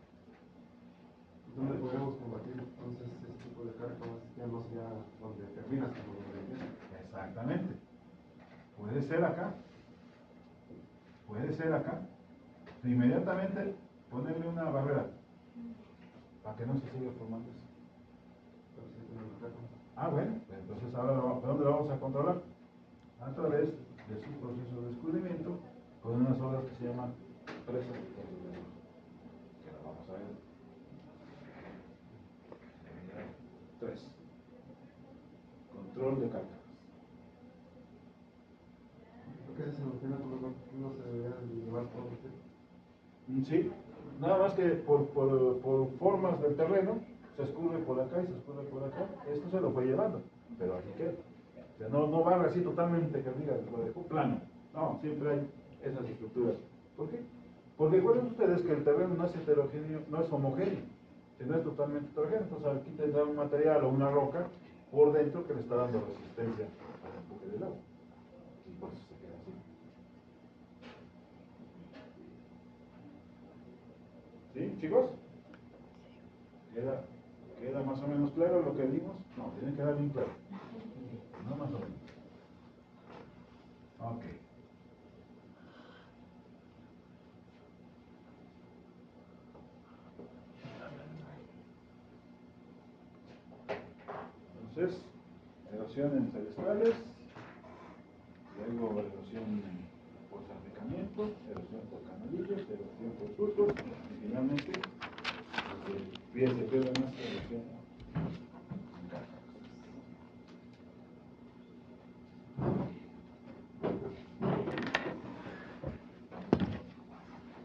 Speaker 2: ¿Dónde podemos combatir entonces este tipo de cárcavas externos ya donde terminas con lo?
Speaker 1: Exactamente. Puede ser acá. Puede ser acá. Inmediatamente ponerle una barrera para que no se siga formando eso. Bueno, entonces ahora ¿dónde lo vamos a controlar? A través de su proceso de escurrimiento con unas olas que se llaman presas de torre, que la vamos a ver. 3. Control de cárcavas.
Speaker 2: ¿Qué es eso? ¿No se debería llevar todo usted?
Speaker 1: Sí, nada más que por formas del terreno se escurre por acá y se escurre por acá. Esto se lo fue llevando, pero aquí queda. O sea, no barra así totalmente que diga, lo dejó plano. No, siempre hay esas estructuras. ¿Por qué? Porque recuerden ustedes que el terreno no es heterogéneo, no es homogéneo, sino es totalmente heterogéneo. Entonces aquí tendrá un material o una roca por dentro que le está dando resistencia al empuje del agua. Y por eso se queda así. ¿Sí, chicos? ¿Queda más o menos claro lo que vimos? No, tiene que quedar bien claro. No más o menos. Ok. Entonces, erosión en cerestrales, luego erosión por salpicamiento, erosión por canalillos, erosión por surcos, y finalmente, pies de piedra más erosión en cárcavas.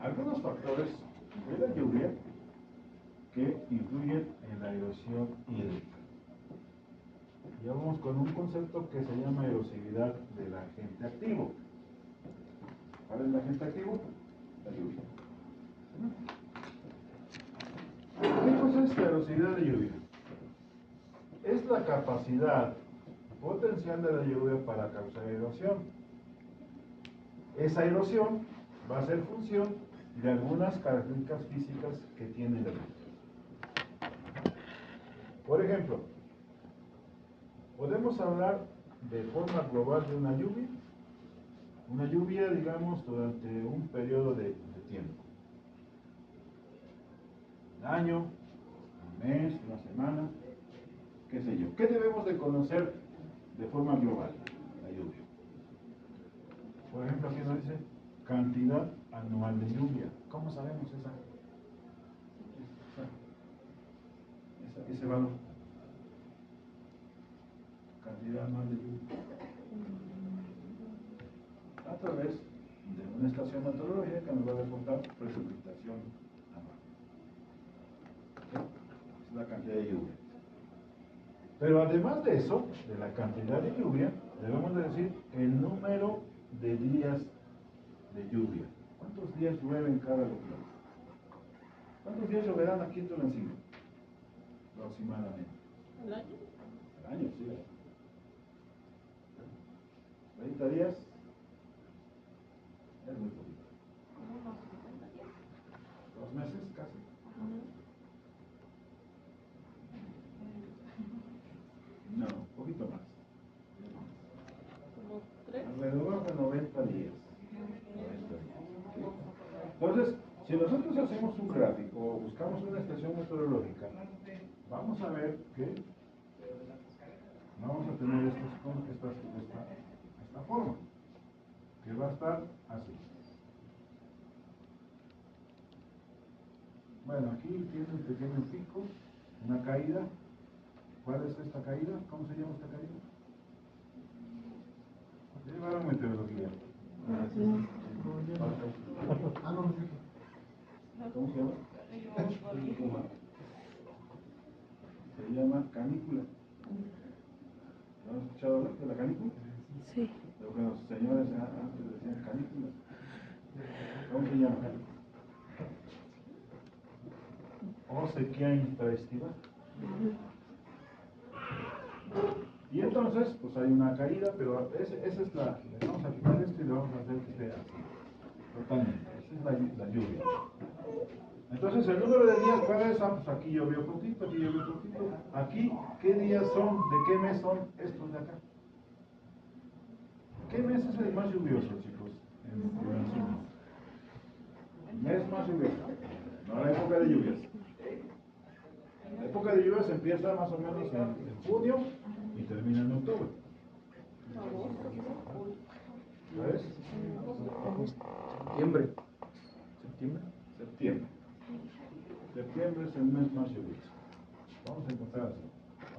Speaker 1: Algunos factores de la lluvia que influyen en la erosión hídrica. Ya vamos con un concepto que se llama erosividad del agente activo. ¿Cuál es el agente activo? La lluvia. ¿Qué cosa es la erosividad de lluvia? Es la capacidad potencial de la lluvia para causar erosión. Esa erosión va a ser función de algunas características físicas que tiene la lluvia. Por ejemplo, podemos hablar de forma global de una lluvia, digamos, durante un periodo de tiempo. Un año, un mes, una semana, qué sé yo. ¿Qué debemos de conocer de forma global? La lluvia. Por ejemplo, aquí nos dice cantidad anual de lluvia. ¿Cómo sabemos ese valor? Cantidad anual de lluvia. A través de una estación meteorológica que nos va a reportar precipitación anual. ¿Sí? Es la cantidad de lluvia. Pero además de eso, de la cantidad de lluvia, debemos de decir el número de días de lluvia. ¿Cuántos días llueven cada región? ¿Cuántos días lloverán aquí en Tulancingo? Aproximadamente.
Speaker 3: ¿Al año?
Speaker 1: Al año, sí. 30 días. Es muy poquito.
Speaker 3: Como unos 60 días.
Speaker 1: 2 meses casi. No, un poquito más.
Speaker 3: Como 3.
Speaker 1: Alrededor de 90 días. Entonces, si nosotros hacemos un gráfico o buscamos una estación meteorológica, vamos a ver que vamos a tener esta forma, que va a estar así. Bueno, aquí tiene un pequeño pico, una caída. ¿Cuál es esta caída? ¿Cómo se llama esta caída? Llevaron meteorología. ¿Cómo se llama? canícula. ¿No has escuchado hablar de la canícula?
Speaker 4: Sí.
Speaker 1: Lo que los señores antes decían canícula. ¿Cómo se llama? O sequía intraestival. Y entonces, pues hay una caída, pero esa es la. Vamos a quitar esto y le vamos a hacer que esté así. Totalmente. Esa es la lluvia. Entonces, el número de días, ¿cuál es? Pues aquí llovió poquito, aquí llovió poquito. Aquí, ¿qué días son? ¿De qué mes son estos de acá? ¿Qué mes es el más lluvioso, chicos? En el sur. Mes más lluvioso. No la época de lluvias. La época de lluvias empieza más o menos en junio y termina en octubre. ¿Sabes?
Speaker 2: Septiembre. ¿Septiembre?
Speaker 1: Septiembre. Septiembre es el mes más lluvioso. Vamos a encontrar así.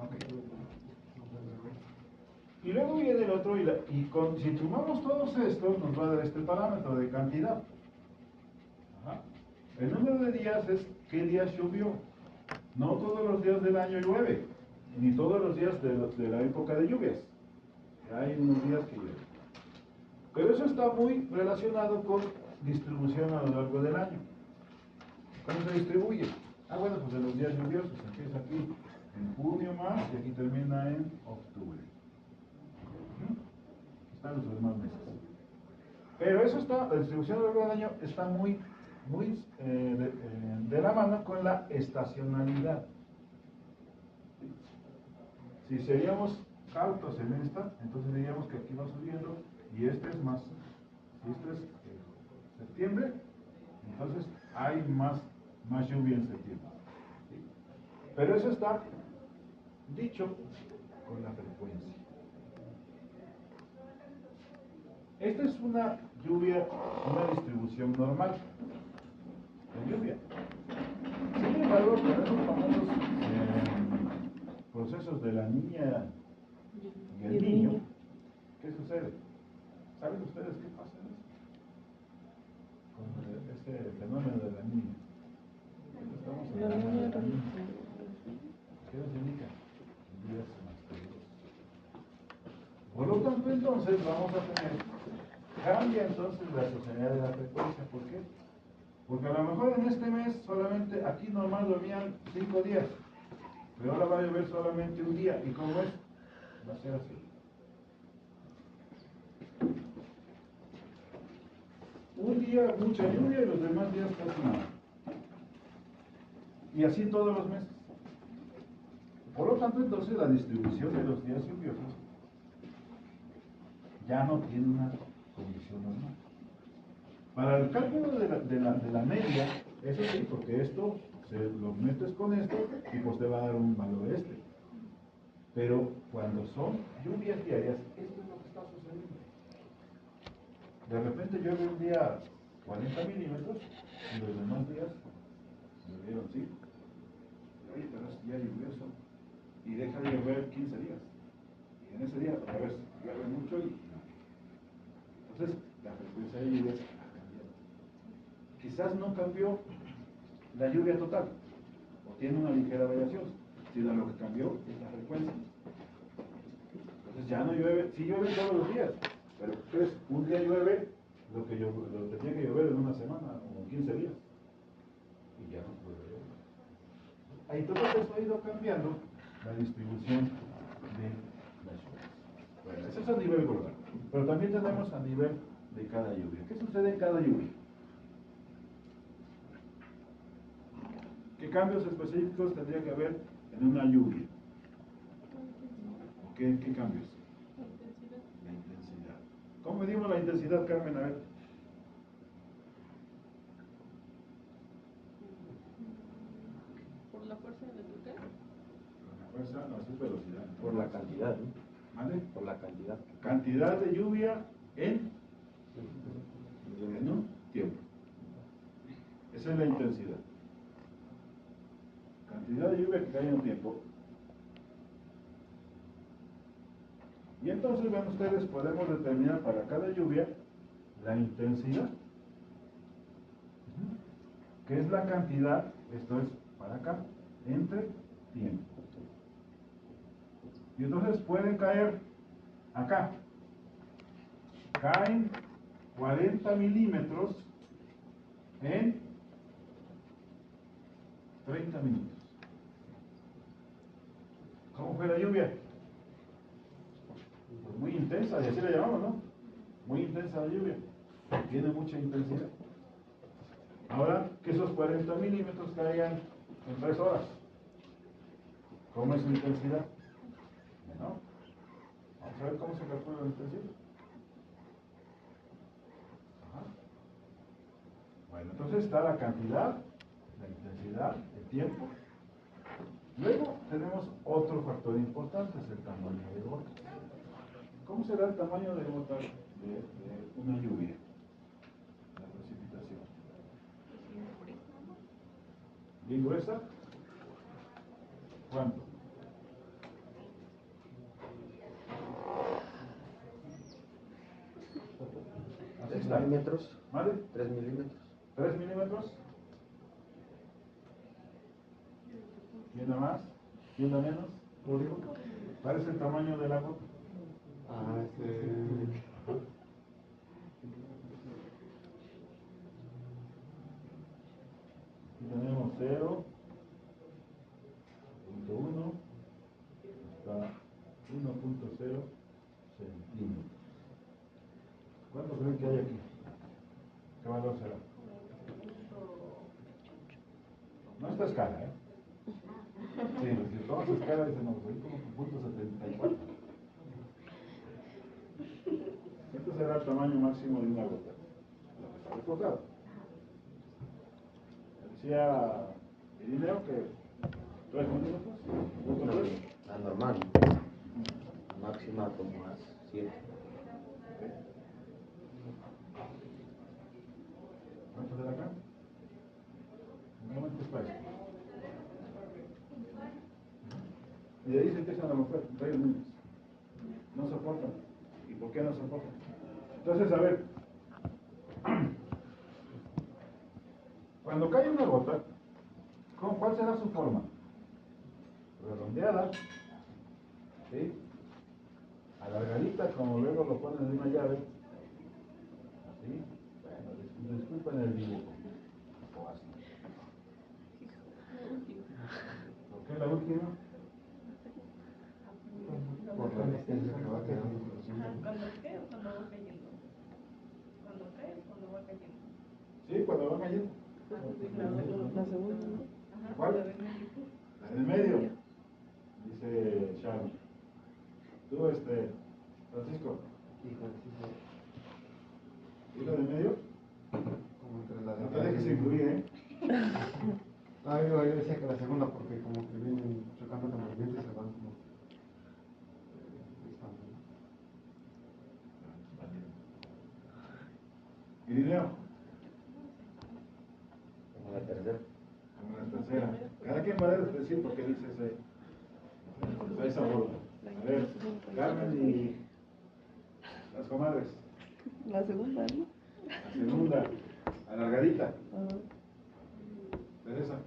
Speaker 1: Okay. Y luego viene el otro, si sumamos todos estos, nos va a dar este parámetro de cantidad. Ajá. El número de días es qué días llovió. No todos los días del año llueve, ni todos los días de la época de lluvias. Hay unos días que llueve. Pero eso está muy relacionado con distribución a lo largo del año. ¿Cómo se distribuye? Bueno, pues en los días lluviosos empieza aquí en junio más y aquí termina en octubre. Están los demás meses. Pero eso está, la distribución a lo largo del año está muy de la mano con la estacionalidad. Si seríamos altos en esta, entonces diríamos que aquí va subiendo y este es más. Si este es septiembre, entonces hay más lluvia en septiembre. ¿Sí? Pero eso está dicho con la frecuencia. Esta es una lluvia, una distribución normal de lluvia. Sin embargo, con esos famosos procesos de la niña y el niño, ¿qué sucede? ¿Saben ustedes qué pasa en eso? Con este fenómeno de la niña. Estamos hablando de la niña. ¿Qué nos indica? Días más calurosos. Por lo tanto, entonces, vamos a tener, cambia entonces la estacionalidad de la frecuencia. ¿Por qué? Porque a lo mejor en este mes solamente, aquí normal dormían 5 días, pero ahora va a llover solamente un día. ¿Y cómo es? Va a ser así. Un día mucha lluvia y los demás días casi nada. Y así todos los meses. Por lo tanto, entonces, la distribución de los días lluviosos ya no tiene una condición normal. Para el cálculo de la media, eso sí, porque esto lo metes con esto y pues te va a dar un valor este. Pero cuando son lluvias diarias, esto es lo que está sucediendo. De repente llueve un día 40 milímetros y los demás días llovieron 5. Oye, pero es día lluvioso y deja de llover 15 días. Y en ese día otra vez llueve mucho y no. Entonces, la frecuencia de lluvias ha cambiado. Quizás no cambió la lluvia total, o tiene una ligera variación, sino lo que cambió es la frecuencia. Entonces ya no llueve, sí llueve todos los días, pero pues, un día llueve lo que tenía que llover en una semana o en 15 días, y ya no puede llover. Ahí todo esto ha ido cambiando la distribución de las lluvias. Bueno, eso es a nivel global, pero también tenemos a nivel de cada lluvia. ¿Qué sucede en cada lluvia? ¿Qué cambios específicos tendría que haber en una lluvia? ¿Qué cambios? La intensidad. ¿Cómo medimos la intensidad, Carmen? A ver.
Speaker 3: ¿Por la fuerza de tocar?
Speaker 1: Por la fuerza, no, eso es velocidad.
Speaker 2: Por la cantidad, ¿no?
Speaker 1: ¿Vale?
Speaker 2: Por la cantidad.
Speaker 1: Cantidad de lluvia en un tiempo. Esa es la intensidad. Cantidad de lluvia que cae en un tiempo. Y entonces, ven ustedes, podemos determinar para cada lluvia la intensidad, que es la cantidad, esto es para acá, entre tiempo. Y entonces pueden caer acá. Caen 40 milímetros en 30 minutos. ¿Cómo fue la lluvia? Pues muy intensa, y así la llamamos, ¿no? Muy intensa la lluvia. Tiene mucha intensidad. Ahora, que esos 40 milímetros caigan en 3 horas. ¿Cómo es su intensidad? Bueno, vamos a ver cómo se calcula la intensidad. Ajá. Bueno, entonces está la cantidad, la intensidad, el tiempo. Luego tenemos otro factor importante, es el tamaño de gota. ¿Cómo será el tamaño de gota de una lluvia? La precipitación. ¿Bien gruesa? ¿Cuánto? Así está.
Speaker 2: Milímetros.
Speaker 1: ¿Vale?
Speaker 2: 3 milímetros.
Speaker 1: 3 milímetros. ¿Quién da más? ¿Quién da menos?
Speaker 2: ¿Lo digo?
Speaker 1: ¿Cuál es el tamaño de la gota? Aquí tenemos 0.1 hasta 1.0 centímetros. ¿Cuánto creen que hay aquí? ¿Qué valor será? No esta escala, ¿eh? Sí, si tomas escala dicen, no, pues ahí como .74. Este será el tamaño máximo de una gota. Lo que está recordado. Decía Irineo que 3 milímetros, punto 3.
Speaker 2: La normal. La máxima como a 7.
Speaker 1: ¿Cuánto de acá? Normalmente es para eso. Y de ahí se empiezan a romper varios niños. No soportan. ¿Y por qué no soportan? Entonces, a ver, cuando cae una gota, ¿cuál será su forma? Redondeada, ¿sí? Alargadita, como luego lo ponen en una llave. ¿Sí? Bueno, disculpen el dibujo. O así. ¿Por qué la última?
Speaker 2: Por la distancia que va quedando.
Speaker 4: Cuando cae o cuando va cayendo. Cuando cae o cuando va cayendo.
Speaker 1: Sí, cuando va cayendo.
Speaker 3: La segunda, ¿no?
Speaker 4: Ajá,
Speaker 1: ¿Cuál?
Speaker 4: la de medio.
Speaker 1: La del medio, dice Sharon. Tú, Francisco, ¿y la del medio?
Speaker 2: Como entre la
Speaker 1: No te dejes influir, ¿eh?
Speaker 2: Yo decía que la segunda porque como que vienen chocando con los dientes y se van como
Speaker 1: Irineo,
Speaker 2: como la tercera.
Speaker 1: como la tercera. Cada quien va a decir por qué dice esa forma. A ver, Carmen y las comadres.
Speaker 3: La segunda, ¿no?
Speaker 1: La segunda, alargadita. Teresa,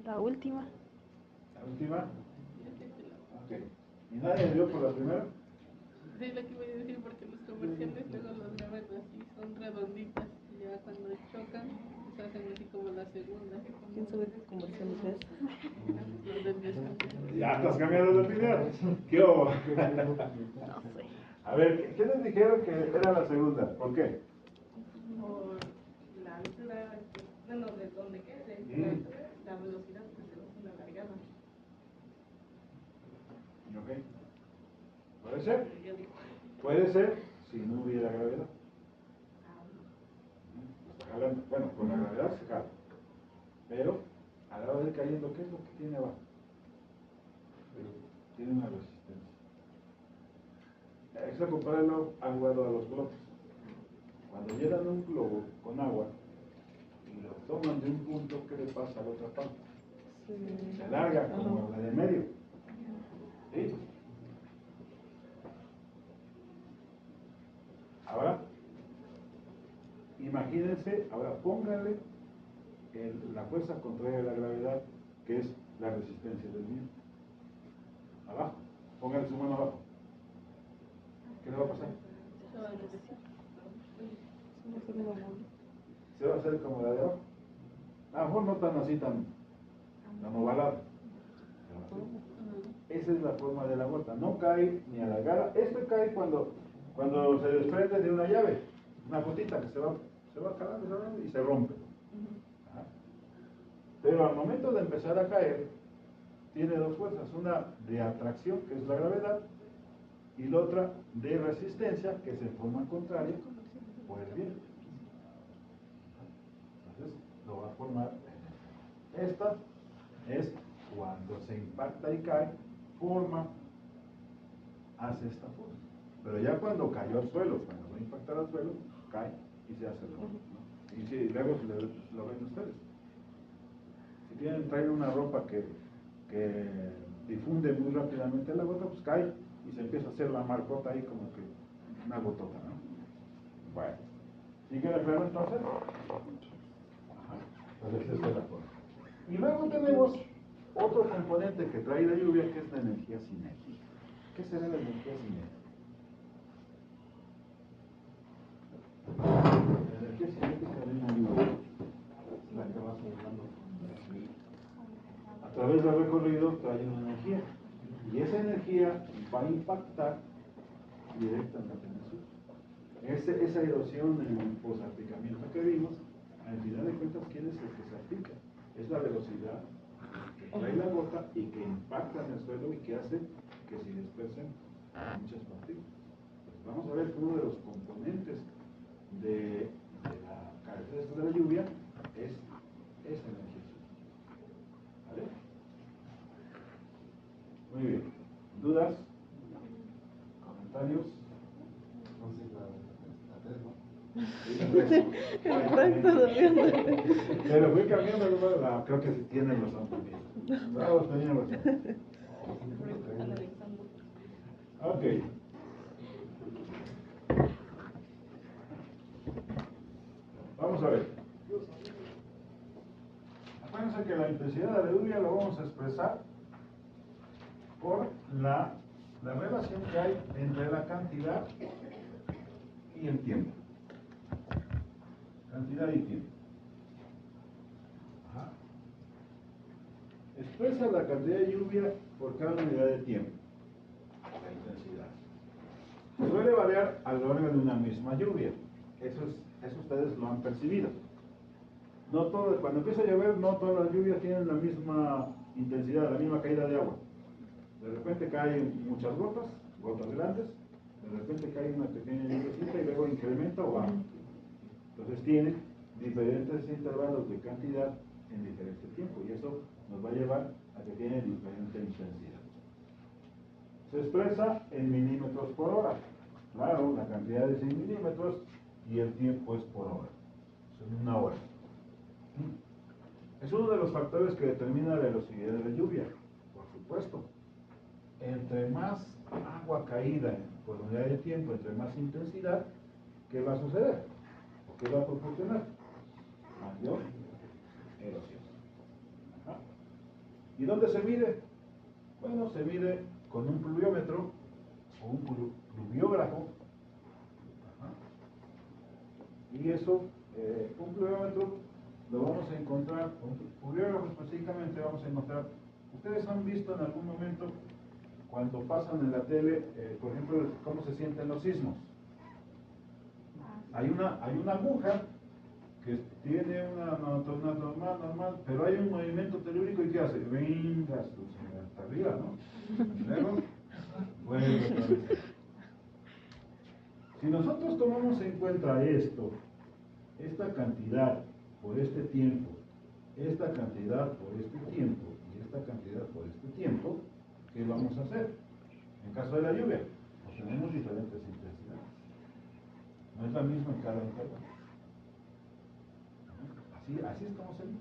Speaker 5: La última.
Speaker 1: la última. Ok. ¿Y nadie dio por la primera?
Speaker 3: Sí, lo que voy a decir porque los comerciales luego los graban así, son redonditas. Y ya cuando chocan, se hacen así como la segunda. ¿Quién sabe qué comerciales es? Los del desayuno.
Speaker 1: Ya estás cambiando de opinión. ¿Qué hubo?
Speaker 5: No sé.
Speaker 1: A ver, ¿qué les dijeron que era la segunda? ¿Por qué?
Speaker 4: Por la altura, bueno, de donde quede, la velocidad que se va alargada.
Speaker 1: ¿Ok? ¿Puede ser?
Speaker 4: Yo digo,
Speaker 1: Puede ser si no hubiera gravedad. Bueno, con la gravedad se jala. Pero a la hora de ir cayendo, ¿qué es lo que tiene abajo? Tiene una resistencia. Eso compararlo agua a los globos. Cuando llenan un globo con agua y lo toman de un punto, ¿qué le pasa a la otra parte? Se alarga como la de medio. ¿Sí? Ahora, imagínense, ahora pónganle la fuerza contraria a la gravedad, que es la resistencia del viento. Abajo. Pónganle su mano abajo. ¿Qué le va a pasar? Se va a hacer como la de abajo. A lo mejor no tan así, tan ovalado. Esa es la forma de la gota. No cae ni alargada. Esto cae cuando se desprende de una llave. Una gotita que se va calando y se rompe. Ajá. Pero al momento de empezar a caer, tiene dos fuerzas. Una de atracción, que es la gravedad, y la otra de resistencia, que es en forma contraria, por el viento. Entonces, lo va a formar. Esta es cuando se impacta y cae, hace esta forma. Pero ya cuando cayó al suelo, cuando va a impactar al suelo, cae y se hace el rojo, ¿no? Y si luego lo ven ustedes. Si traen una ropa que difunde muy rápidamente la gota, pues cae y se empieza a hacer la marcota ahí como que una gotota, ¿no? Bueno, ¿sí queda claro entonces? Ajá. Entonces esta es la forma. Y luego tenemos otro componente que trae la lluvia, que es la energía cinética. ¿Qué será la energía cinética? La energía cinética de una lluvia, la que va circulando a través del recorrido, trae una energía. Y esa energía va a impactar directamente en el suelo. Esa erosión en el posalpicamiento que vimos, al final de cuentas, ¿quién es el que se aplica? Es la velocidad que trae la gota y que impacta en el suelo y que hace que se dispersen muchas partículas. Pues vamos a ver que uno de los componentes de la característica de la lluvia es esa energía. ¿Vale? Muy bien. ¿Dudas? ¿Comentarios?
Speaker 2: Entonces
Speaker 3: Exacto, durmiendo.
Speaker 1: Pero fui cambiando el lugar. No, creo que sí tienen razón también. Bravo, tenían razón. Ok. Vamos a ver. Acuérdense que la intensidad de la lluvia lo vamos a expresar por la relación que hay entre la cantidad y el tiempo. Cantidad y tiempo. Ajá. Expresa la cantidad de lluvia por cada unidad de tiempo. La intensidad. Suele variar a lo largo de una misma lluvia. Eso ustedes lo han percibido. No todo, cuando empieza a llover, no todas las lluvias tienen la misma intensidad, la misma caída de agua. De repente caen muchas gotas grandes, de repente cae una pequeña lluviacita y luego incrementa o baja. Entonces tiene diferentes intervalos de cantidad en diferente tiempo y eso nos va a llevar a que tiene diferente intensidad. Se expresa en milímetros por hora. Claro, la cantidad es en milímetros y el tiempo es por hora. Es en una hora. Es uno de los factores que determina la velocidad de la lluvia, por supuesto. Entre más agua caída por unidad de tiempo, entre más intensidad, ¿qué va a suceder? ¿O qué va a proporcionar? Mayor erosión. Ajá. ¿Y dónde se mide? Bueno, se mide con un pluviómetro o un pluviógrafo. Ajá. Y eso, un pluviómetro lo vamos a encontrar, un pluviógrafo específicamente vamos a encontrar. Ustedes han visto en algún momento cuando pasan en la tele, por ejemplo, cómo se sienten los sismos. Hay una aguja que tiene una normal, pero hay un movimiento telúrico y ¿qué hace? Venga, hasta arriba, ¿no? Y luego, vuelve otra vez. Si nosotros tomamos en cuenta esta cantidad por este tiempo, esta cantidad por este tiempo y esta cantidad por este tiempo, ¿qué vamos a hacer? En caso de la lluvia, pues tenemos diferentes intensidades. No es la misma en cada intervalo. Así estamos en.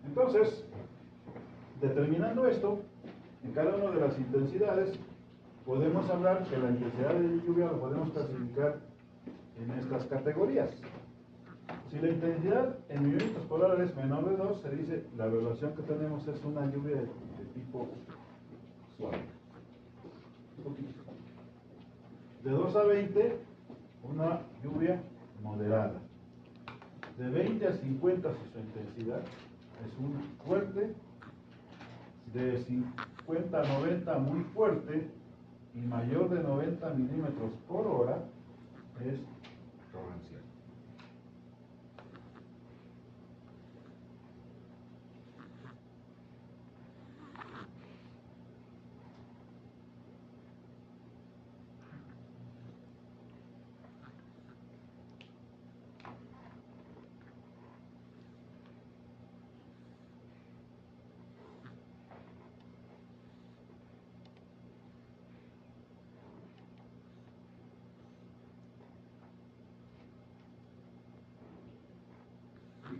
Speaker 1: Entonces, determinando esto, en cada una de las intensidades, podemos hablar que la intensidad de lluvia lo podemos clasificar en estas categorías. Si la intensidad en milímetros por hora es menor de 2, se dice la relación que tenemos es una lluvia de tipo suave. Un poquito. De 2 a 20, una lluvia moderada. De 20 a 50, si su intensidad es un fuerte. De 50 a 90, muy fuerte. Y mayor de 90 milímetros por hora es torrencial.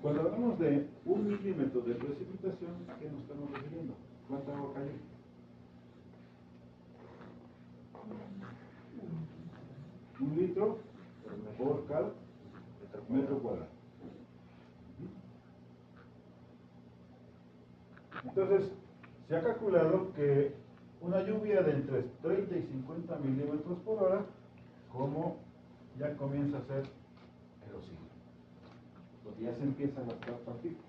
Speaker 1: Cuando hablamos de 1 milímetro de precipitación, ¿a qué nos estamos refiriendo? ¿Cuánta agua cayó? Un litro por cada metro cuadrado. Entonces, se ha calculado que una lluvia de entre 30 y 50 milímetros por hora, como ya comienza a ser erosiva. Porque ya se empiezan a gastar partículas,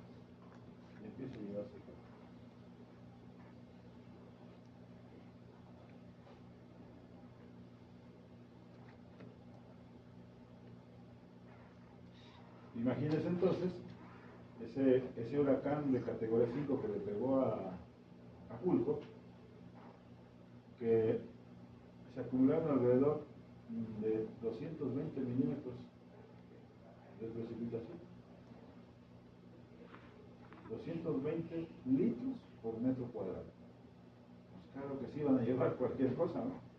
Speaker 1: ya empieza a llevarse calor. Imagínense entonces ese huracán de categoría 5 que le pegó a Acapulco, que se acumularon alrededor de 220 milímetros de precipitación. 220 litros por metro cuadrado. Pues claro que sí van a llevar cualquier cosa, ¿no?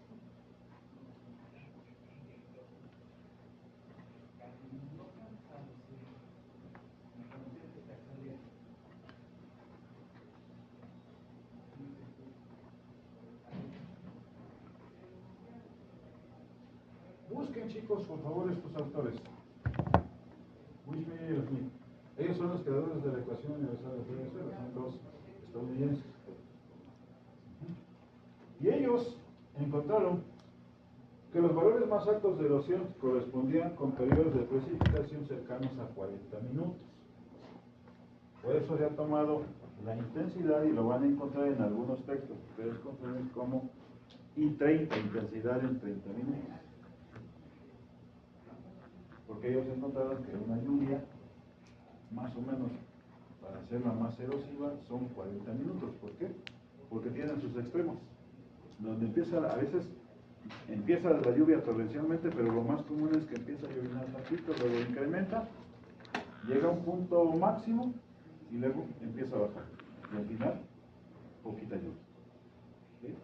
Speaker 1: Busquen, chicos, por favor, estos autores. Wishman y Smith. Ellos son los creadores de la ecuación universal de Venezuela, son dos estadounidenses. Y ellos encontraron que los valores más altos de erosión correspondían con periodos de precipitación cercanos a 40 minutos. Por eso se ha tomado la intensidad y lo van a encontrar en algunos textos que ustedes conocen como I30, intensidad en 30 minutos. Porque ellos encontraron que una lluvia, más o menos, para hacerla más erosiva, son 40 minutos. ¿Por qué? Porque tienen sus extremos. Donde a veces empieza la lluvia torrencialmente, pero lo más común es que empieza a llover tantito, luego incrementa, llega a un punto máximo y luego empieza a bajar. Y al final, poquita lluvia. ¿Sí?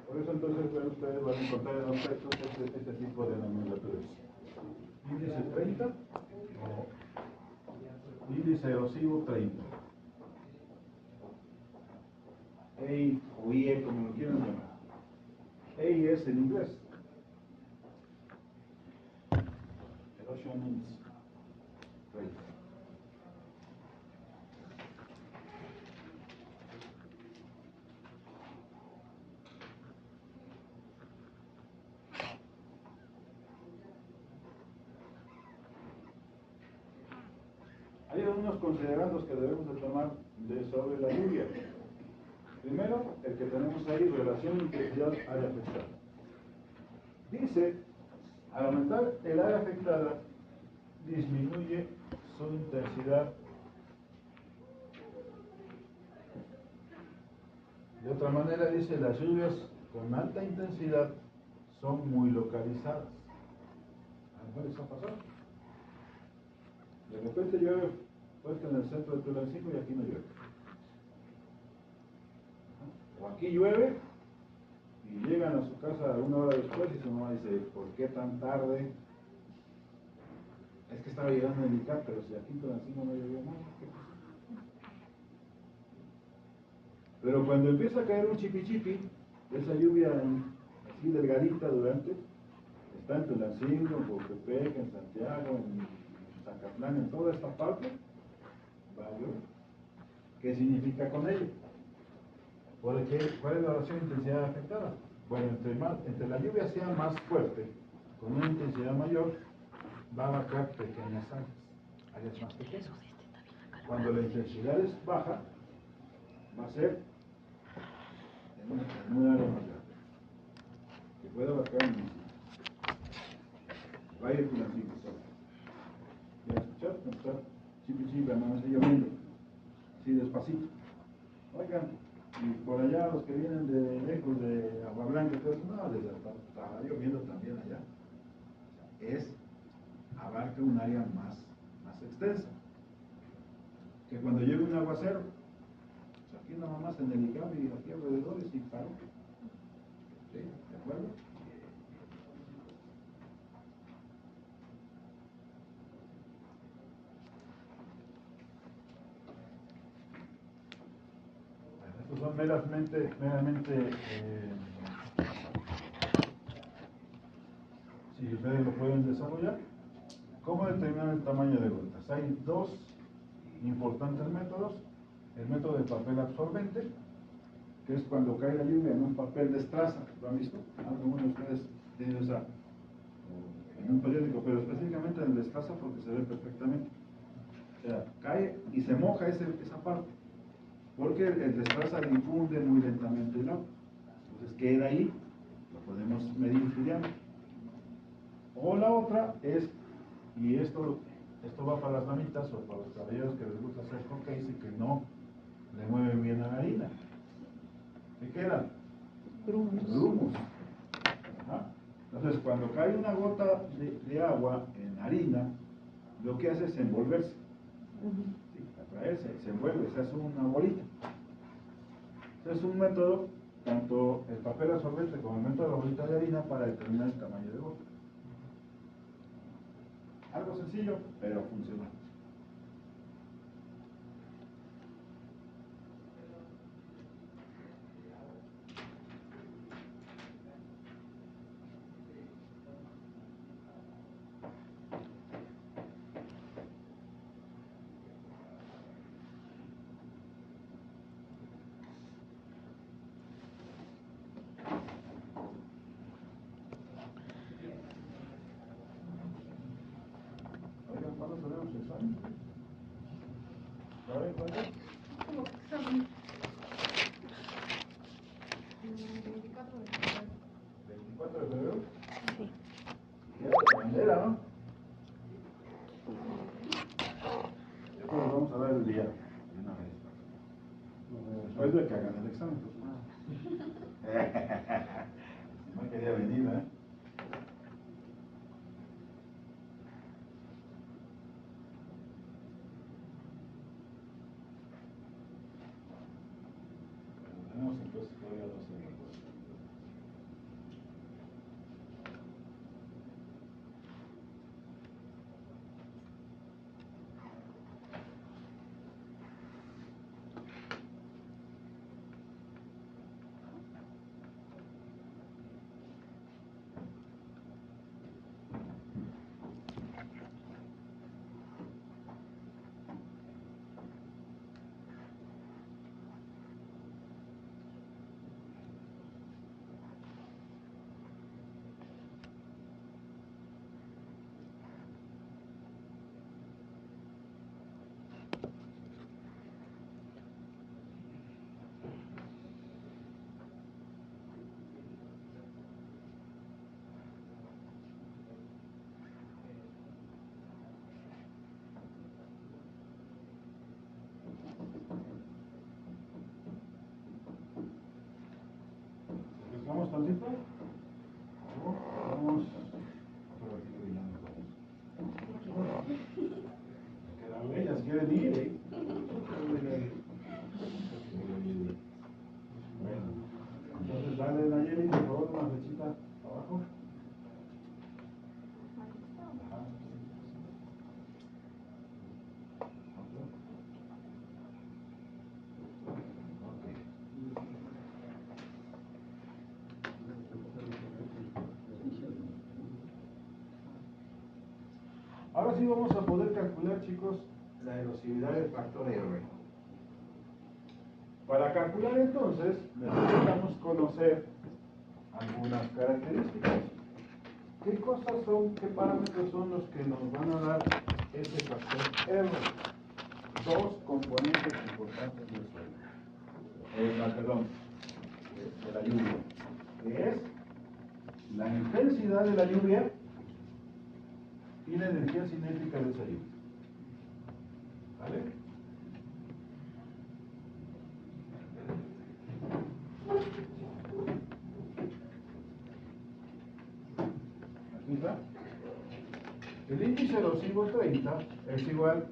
Speaker 1: Por eso entonces ustedes van a encontrar en los textos este tipo de nomenclaturas. Índice 30 o índice erosivo 30. EI o IE, como lo quieran llamar. EI es en inglés. Erosion Index 30. Hay algunos considerandos que debemos de tomar sobre la lluvia. Primero, el que tenemos ahí, relación intensidad-área afectada. Dice, al aumentar el área afectada, disminuye su intensidad. De otra manera, dice, las lluvias con alta intensidad son muy localizadas. ¿A lo mejor les ha pasado? De repente llueve fuerte en el centro de Tulancingo y aquí no llueve. O aquí llueve y llegan a su casa una hora después y su mamá dice, ¿por qué tan tarde? Es que estaba llegando el ICAP, pero si aquí por encima no llovió nada, ¿qué pasa? Pero cuando empieza a caer un chipi, esa lluvia así delgadita está en Tulancingo, en Cocopec, en Santiago, en Zacatlán, en toda esta parte, va a llover. ¿Qué significa con ello? Porque, ¿cuál es la oración de intensidad afectada? Bueno, entre la lluvia sea más fuerte, con una intensidad mayor, va a abarcar pequeñas áreas más pequeñas. Cuando la intensidad es baja, va a ser en un área más grande, que puede abarcar un municipio. Valle Tulancingo, ¿ya escucharon? Está chipi, amanecer lloviendo, así despacito. Oigan, y por allá los que vienen de lejos, de Agua Blanca, todo eso, no, está lloviendo también allá. Abarca un área más extensa. Que cuando llegue un aguacero, pues aquí nada más en el ICAM y aquí alrededores y paró. ¿Sí? ¿De acuerdo? Estos son meramente si ustedes lo pueden desarrollar. ¿Cómo determinar el tamaño de gotas? Hay dos importantes métodos. El método de papel absorbente, que es cuando cae la lluvia en un papel de estraza. ¿Lo han visto? Algunos de ustedes tienen esa en un periódico, pero específicamente en el de estraza porque se ve perfectamente. O sea, cae y se moja esa parte, porque el de estraza difunde muy lentamente el agua. Entonces queda ahí, lo podemos medir estudiando. O la otra es, y esto va para las damitas o para los caballeros que les gusta hacer cocktails y que no le mueven bien a la harina. ¿Qué quedan? Grumos. Ajá. Entonces, cuando cae una gota de agua en harina, lo que hace es envolverse. ¿Sí? Atraerse, se envuelve, se hace una bolita. Ese es un método, tanto el papel absorbente como el método de la bolita de harina, para determinar el tamaño de gota. Algo sencillo, pero funcional. Oigan, ¿cuándo tenemos el examen? ¿Saben cuándo?
Speaker 4: ¿Cómo que examen? 24 de febrero.
Speaker 1: 24 de febrero.
Speaker 5: Sí.
Speaker 1: Ya la bandera, ¿no? Ya te vamos a dar el día de una vez. Después de que hagan el examen, pues. No quería venir, ¿eh? Tenemos entonces todavía 2 semanas. ¿Vamos tantito? Vamos. Otro ratito y ya nos vamos. Quedan ellas, quieren ir, ¿eh? Bueno, entonces dale la Nayeli, por favor, una flechita abajo. Ajá. Ahora sí vamos a poder calcular, chicos, la erosividad del factor R. Para calcular entonces necesitamos conocer algunas características. ¿Qué cosas son, qué parámetros son los que nos van a dar ese factor R? Dos componentes importantes del suelo. De la lluvia, que es la intensidad de la lluvia y la energía cinética de esa lluvia. ¿Vale? Aquí está. El índice erosivo 30 es igual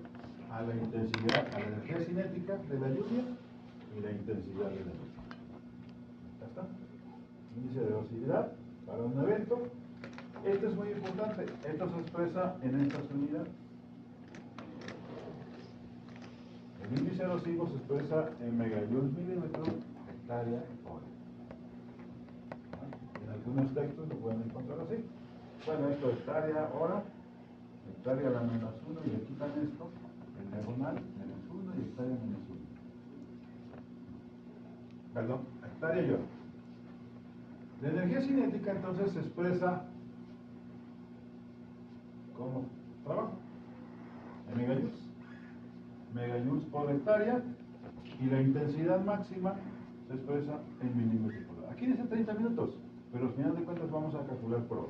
Speaker 1: a la intensidad, a la energía cinética de la lluvia y la intensidad de la lluvia. Ya está. Índice de erosividad para un evento. Esto es muy importante. Esto se expresa en estas unidades. El índice erosivo se expresa en megajoules milímetro hectárea hora. En algunos textos lo pueden encontrar así. Bueno, esto es hectárea hora, hectárea a la menos 1 y le quitan esto, el diagonal menos 1 y hectárea menos 1. Perdón, hectárea y hora. La energía cinética entonces se expresa como trabajo en megajoules. Megajoules por hectárea y la intensidad máxima se expresa en milímetros por hora. Aquí dice 30 minutos, pero al final de cuentas vamos a calcular por hora.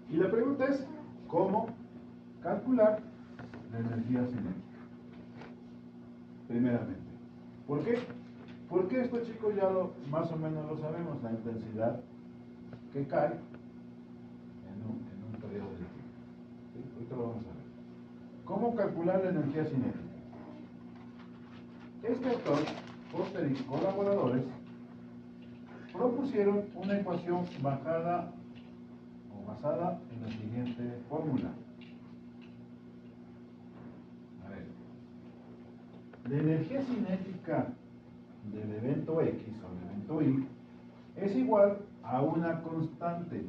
Speaker 1: Y la pregunta es, ¿cómo calcular la energía cinética? Primeramente. ¿Por qué? Porque esto, chicos, ya más o menos lo sabemos, la intensidad que cae en un periodo de tiempo. ¿Sí? Ahorita lo vamos a ver. ¿Cómo calcular la energía cinética? Este autor, Foster y colaboradores, propusieron una ecuación basada en la siguiente fórmula. A ver. La energía cinética del evento X o del evento Y es igual a una constante.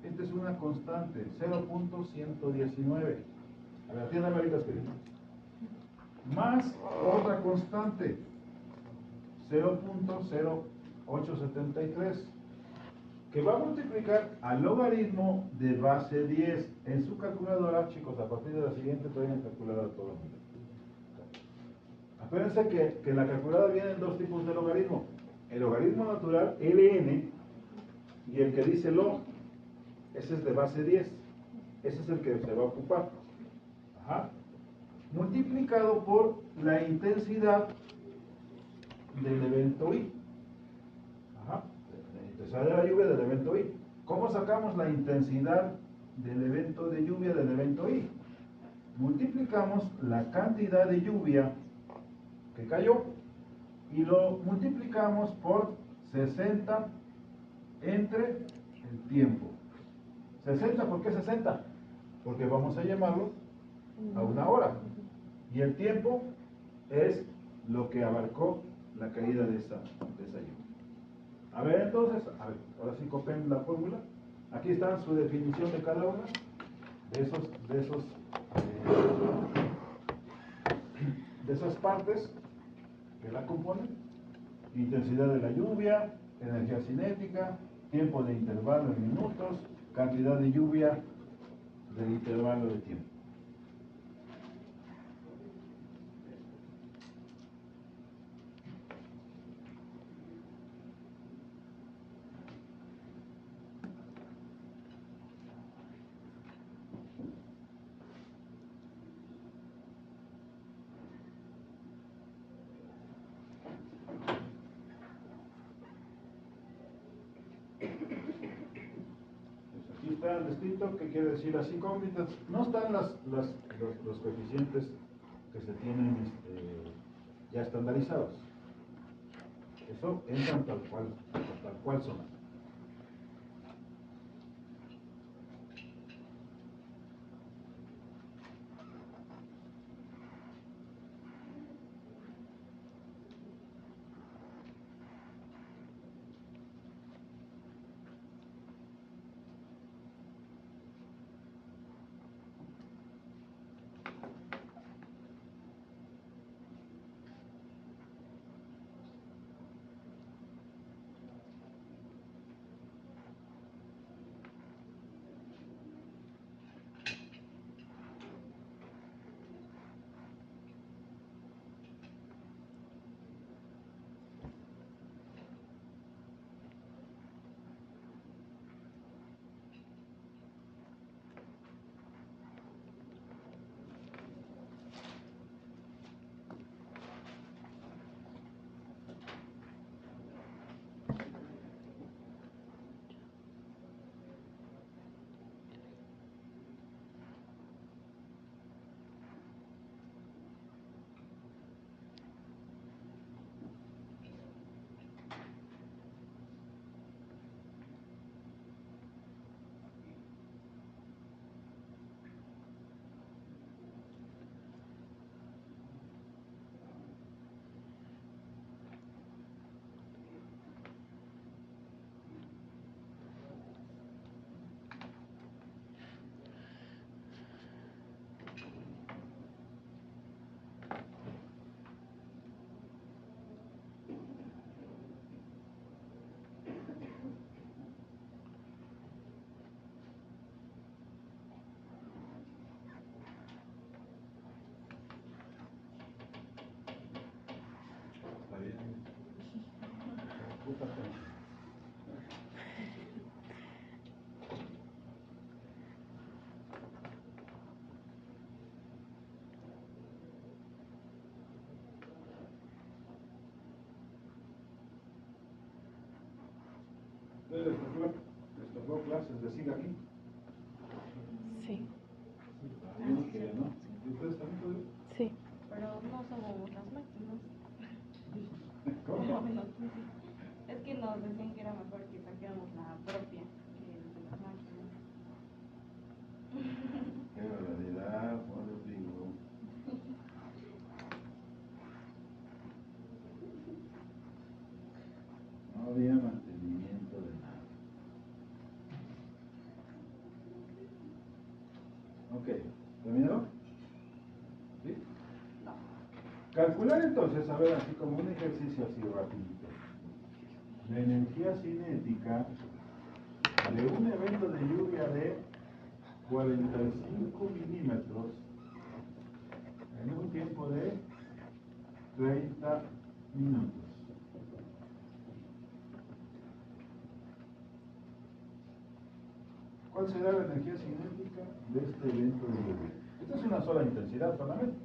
Speaker 1: Esta es una constante, 0.119. A ver, atiéndame ahorita, espíritu. Más otra constante, 0.0873, que va a multiplicar al logaritmo de base 10 en su calculadora. Chicos, a partir de la siguiente pueden calcular todo el mundo. Acuérdense que la calculadora viene en dos tipos de logaritmo: el logaritmo natural ln y el que dice lo. Ese es de base 10, ese es el que se va a ocupar. Ajá. Multiplicado por la intensidad del evento I. Ajá. La intensidad de la lluvia del evento I. ¿Cómo sacamos la intensidad del evento de lluvia del evento I? Multiplicamos la cantidad de lluvia que cayó y lo multiplicamos por 60 entre el tiempo. 60, ¿por qué 60? Porque vamos a llamarlo a una hora. Y el tiempo es lo que abarcó la caída de esa lluvia. A ver, entonces, ahora sí copien la fórmula. Aquí está su definición de cada una de esas partes que la componen: intensidad de la lluvia, energía cinética, tiempo de intervalo en minutos, cantidad de lluvia del intervalo de tiempo. Aquí está el descrito, que quiere decir las incógnitas. No están los coeficientes que se tienen ya estandarizados. Eso entran tal cual son. puta pena. ¿Ustedes les tocó clases de SIG aquí?
Speaker 5: Sí,
Speaker 1: ¿No? ¿Y ustedes también tuvieron?
Speaker 5: sí.
Speaker 4: Pero no somos las máquinas.
Speaker 1: ¿Cómo?
Speaker 4: Es que nos decían que era mejor que saquáramos la propia que el de las máquinas.
Speaker 1: Qué barbaridad, por Dios digo. No había mantenimiento de nada. Ok, ¿terminó? ¿Sí?
Speaker 4: No.
Speaker 1: Calcular entonces, a ver, así como un ejercicio así rapidito, la energía cinética de un evento de lluvia de 45 milímetros en un tiempo de 30 minutos. ¿Cuál será la energía cinética de este evento de lluvia? Esta es una sola intensidad solamente.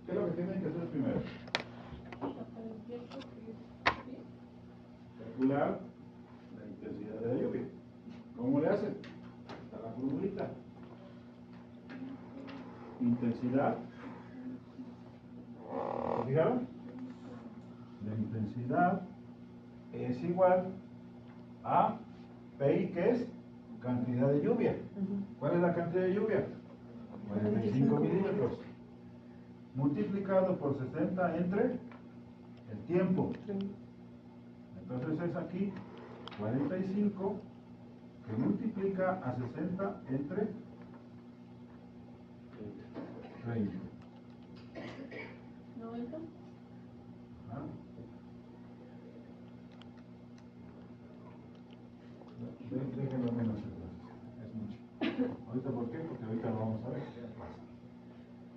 Speaker 1: ¿Qué es lo que tienen que hacer primero?
Speaker 3: Hasta el tiempo que sí.
Speaker 1: Calcular la intensidad de la lluvia. ¿Cómo le hacen? Está la formulita. Intensidad. ¿Se fijaron? La intensidad es igual a PI, que es cantidad de lluvia. ¿Cuál es la cantidad de lluvia? 45 milímetros. Multiplicado por 60 entre el tiempo. Entonces es aquí 45 que multiplica a 60 entre 30.
Speaker 3: 90.
Speaker 1: ¿Ah? Déjenlo menos entonces, es mucho. ¿Ahorita por qué? Porque ahorita lo vamos a ver.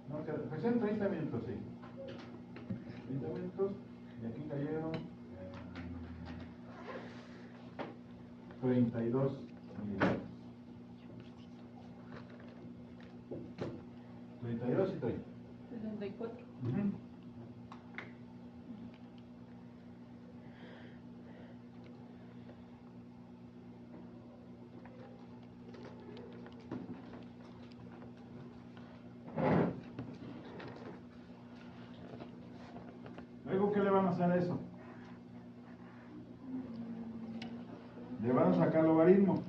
Speaker 1: No, que sean 30 minutos, sí. 30 minutos, y aquí cayeron 32 milímetros. 32 y 30.
Speaker 3: 64.
Speaker 1: Luego, ¿qué le van a hacer a eso? Le van a sacar logaritmo.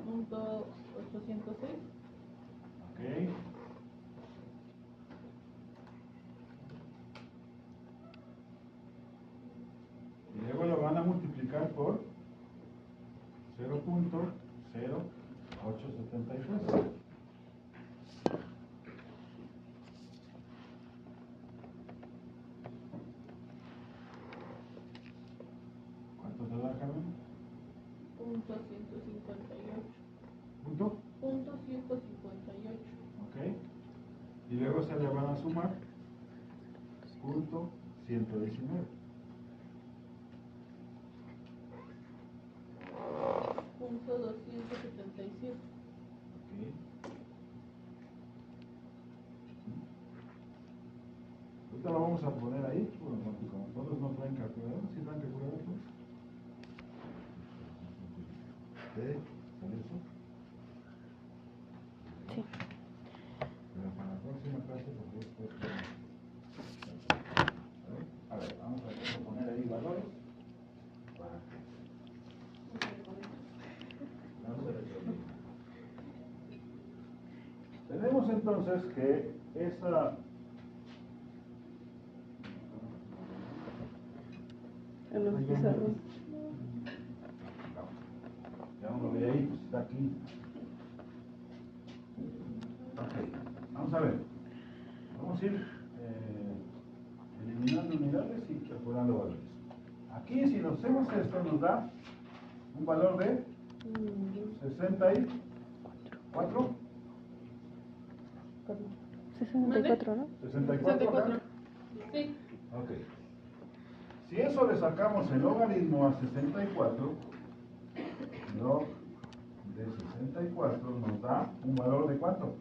Speaker 3: Punto 806.
Speaker 1: Ok. Y luego lo van a multiplicar por 0.0873. ¿Cuánto te da, Carmen?
Speaker 3: Punto 158.
Speaker 1: ¿Punto?
Speaker 3: Punto 158.
Speaker 1: Ok. Y luego se le van a sumar punto 119.
Speaker 3: Punto 277.
Speaker 1: Ok. Ahorita lo vamos a poner ahí, bueno, como todos no traen calculadora, ¿sí traen calculadora? ¿Sí? ¿Sale eso?
Speaker 5: Sí.
Speaker 1: Pero para la próxima clase, porque después... A ver, vamos a poner ahí valores. Para que no se les olvide. Tenemos entonces que esa...
Speaker 3: En los pizarrones.
Speaker 1: Ya no lo ve ahí, pues está aquí. Ok, vamos a ver. Vamos a ir eliminando unidades y calculando valores. Aquí, si nos hacemos esto, nos da un valor de 64
Speaker 5: 64, ¿no?
Speaker 1: 64 acá.
Speaker 3: Sí.
Speaker 1: Ok. Si eso le sacamos el logaritmo a 64, log de 64 nos da un valor de ¿cuánto?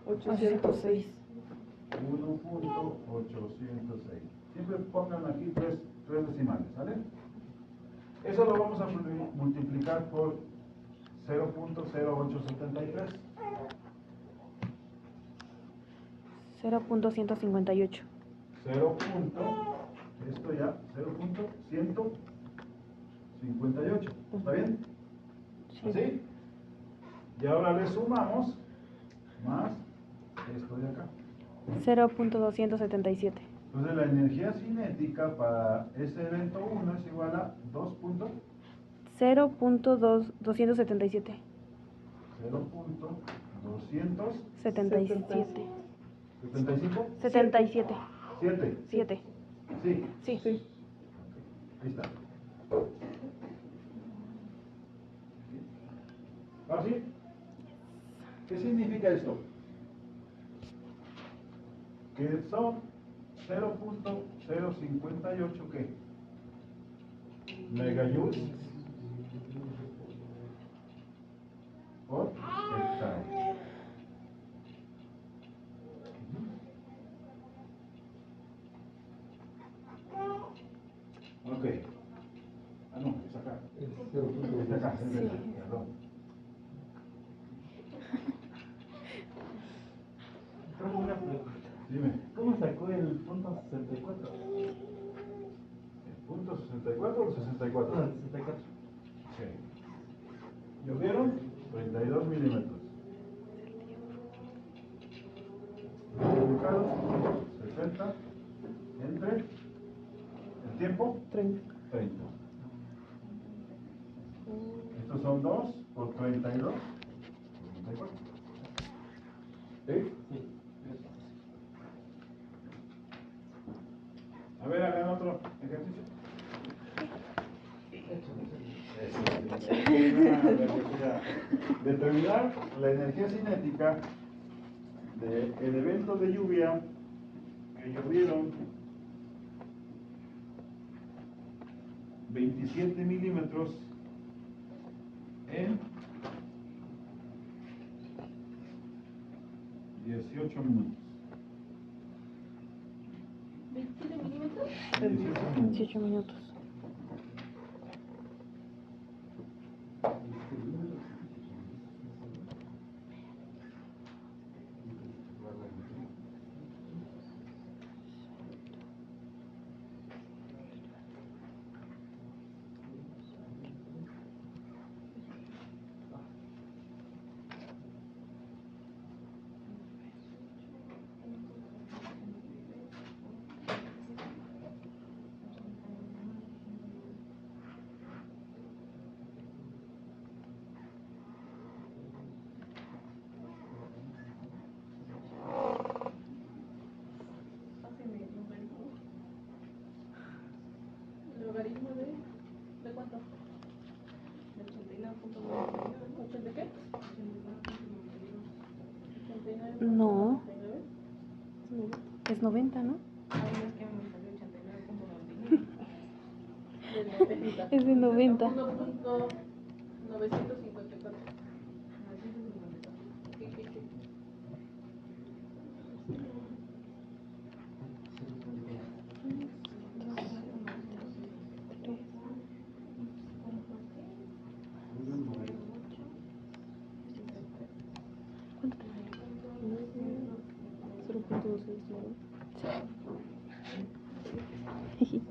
Speaker 5: $806.
Speaker 1: 1.806. Siempre pongan aquí tres decimales, ¿vale? Eso lo vamos a multiplicar por 0.0873.
Speaker 5: 0.158.
Speaker 1: 0. Esto ya, 0.158. ¿Está bien?
Speaker 5: Sí.
Speaker 1: ¿Así? Y ahora le sumamos más esto de acá.
Speaker 5: 0.277.
Speaker 1: Entonces la energía cinética para ese evento 1 es igual a
Speaker 5: 0.277.
Speaker 1: 0.277.
Speaker 5: 75.
Speaker 1: 75.
Speaker 5: 7.
Speaker 1: 7. Sí.
Speaker 5: Sí.
Speaker 1: Ok, ahí está. ¿Ahora sí? ¿Qué significa esto? Que son 0.058 ¿qué? Megajoules por hectárea. Ok. Ah, no, es acá.
Speaker 2: Es
Speaker 1: Es acá, es
Speaker 5: Sí.
Speaker 1: perdón.
Speaker 6: Tengo una pregunta.
Speaker 1: Dime,
Speaker 6: ¿Cómo sacó el punto 64?
Speaker 1: ¿el punto 64 o el 64?
Speaker 6: No, el 64.
Speaker 1: Sí. Llovieron 32 milímetros. Multiplicados 60 entre el tiempo
Speaker 5: 30.
Speaker 1: 30. Estos son 2 por 32. 34. ¿Sí?
Speaker 6: Sí.
Speaker 1: A ver, hagan otro ejercicio. Determinar la energía cinética del evento de lluvia que llovieron 27 milímetros en 18 minutos.
Speaker 3: 27 milímetros.
Speaker 5: 18 minutos.
Speaker 3: ¿El logaritmo de cuánto?
Speaker 4: De 89.99.
Speaker 3: ¿80 qué? 89.
Speaker 5: No.
Speaker 3: 99.
Speaker 5: Es 90, ¿no?
Speaker 4: Ay, no, es que me salió 89.99.
Speaker 5: Es de 90.
Speaker 3: 1.954.
Speaker 4: 954.
Speaker 5: ¿Cuánto? 0.269. Sí.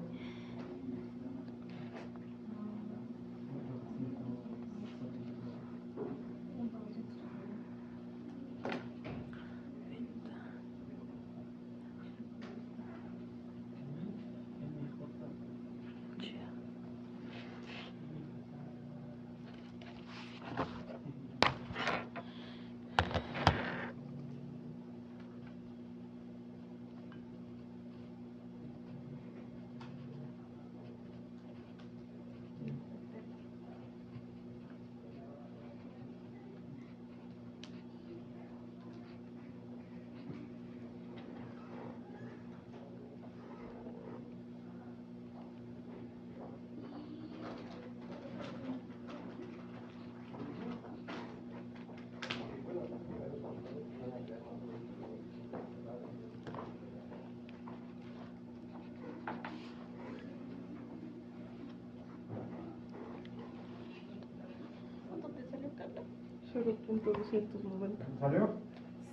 Speaker 5: 0.290.
Speaker 1: ¿Salió?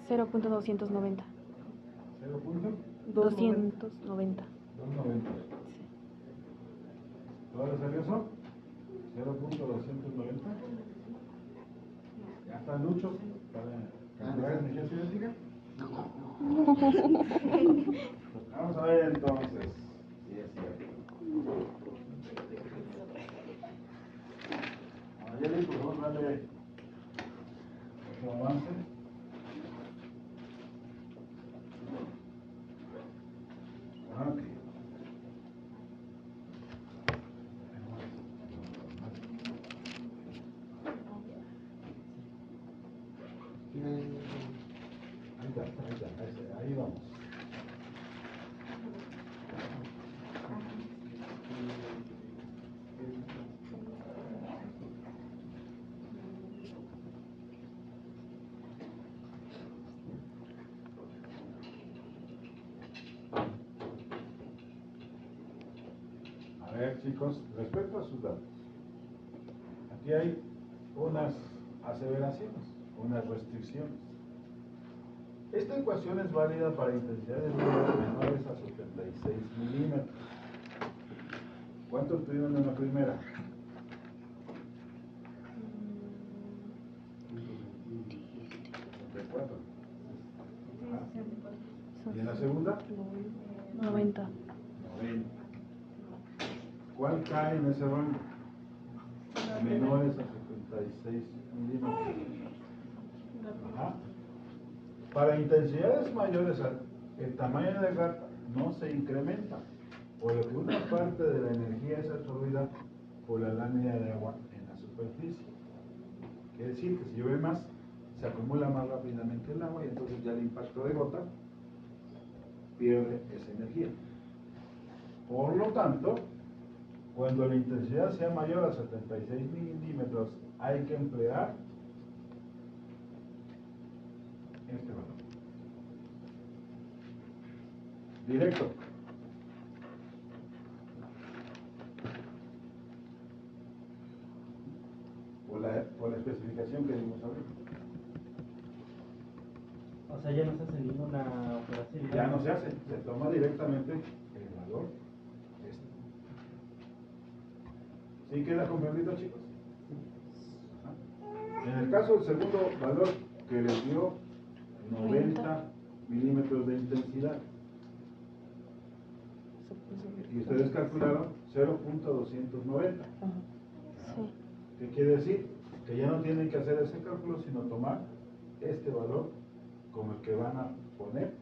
Speaker 5: 0.290.
Speaker 1: 0 punto
Speaker 5: 290.
Speaker 1: 290. ¿Todo le salió eso? 0.290. ¿Ya están luchos para calcular energía cinética? Vamos a ver entonces si es cierto. Ayer por favor, dale otro avance. Ok. Ahí vamos. A ver, chicos, respecto a sus datos, aquí hay unas aseveraciones, unas restricciones. Esta ecuación es válida para intensidades menores a 76 milímetros. ¿Cuántos tuvieron en la primera? 64. ¿Y en la segunda?
Speaker 5: 90.
Speaker 1: 90. ¿Cuál cae en ese rango? Menores a 76 milímetros. Ajá. Para intensidades mayores, el tamaño de gata no se incrementa, por lo que una parte de la energía es absorbida por la lámina de agua en la superficie. Quiere decir que si llueve más, se acumula más rápidamente el agua y entonces ya el impacto de gota pierde esa energía. Por lo tanto, cuando la intensidad sea mayor a 76 milímetros, hay que emplear este valor. Directo. Por la especificación que dimos ahorita.
Speaker 6: O sea, ya no se hace ninguna operación.
Speaker 1: Ya no se hace, se toma directamente el valor este. ¿Sí queda comprendido, chicos? Ajá. En el caso del segundo valor que les dio 90 milímetros de intensidad y ustedes calcularon 0.290.
Speaker 5: Sí.
Speaker 1: ¿Qué quiere decir? Que ya no tienen que hacer ese cálculo, sino tomar este valor como el que van a poner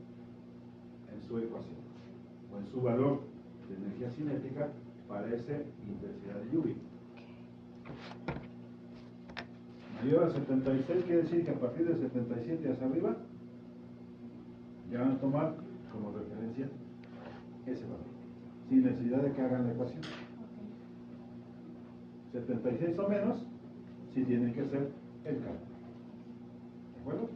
Speaker 1: en su ecuación o en su valor de energía cinética para esa intensidad de lluvia. Mayor a 76 quiere decir que a partir de 77 hacia arriba ya van a tomar como referencia ese valor, sin necesidad de que hagan la ecuación. 76 o menos, si tienen que hacer el cálculo. ¿De acuerdo?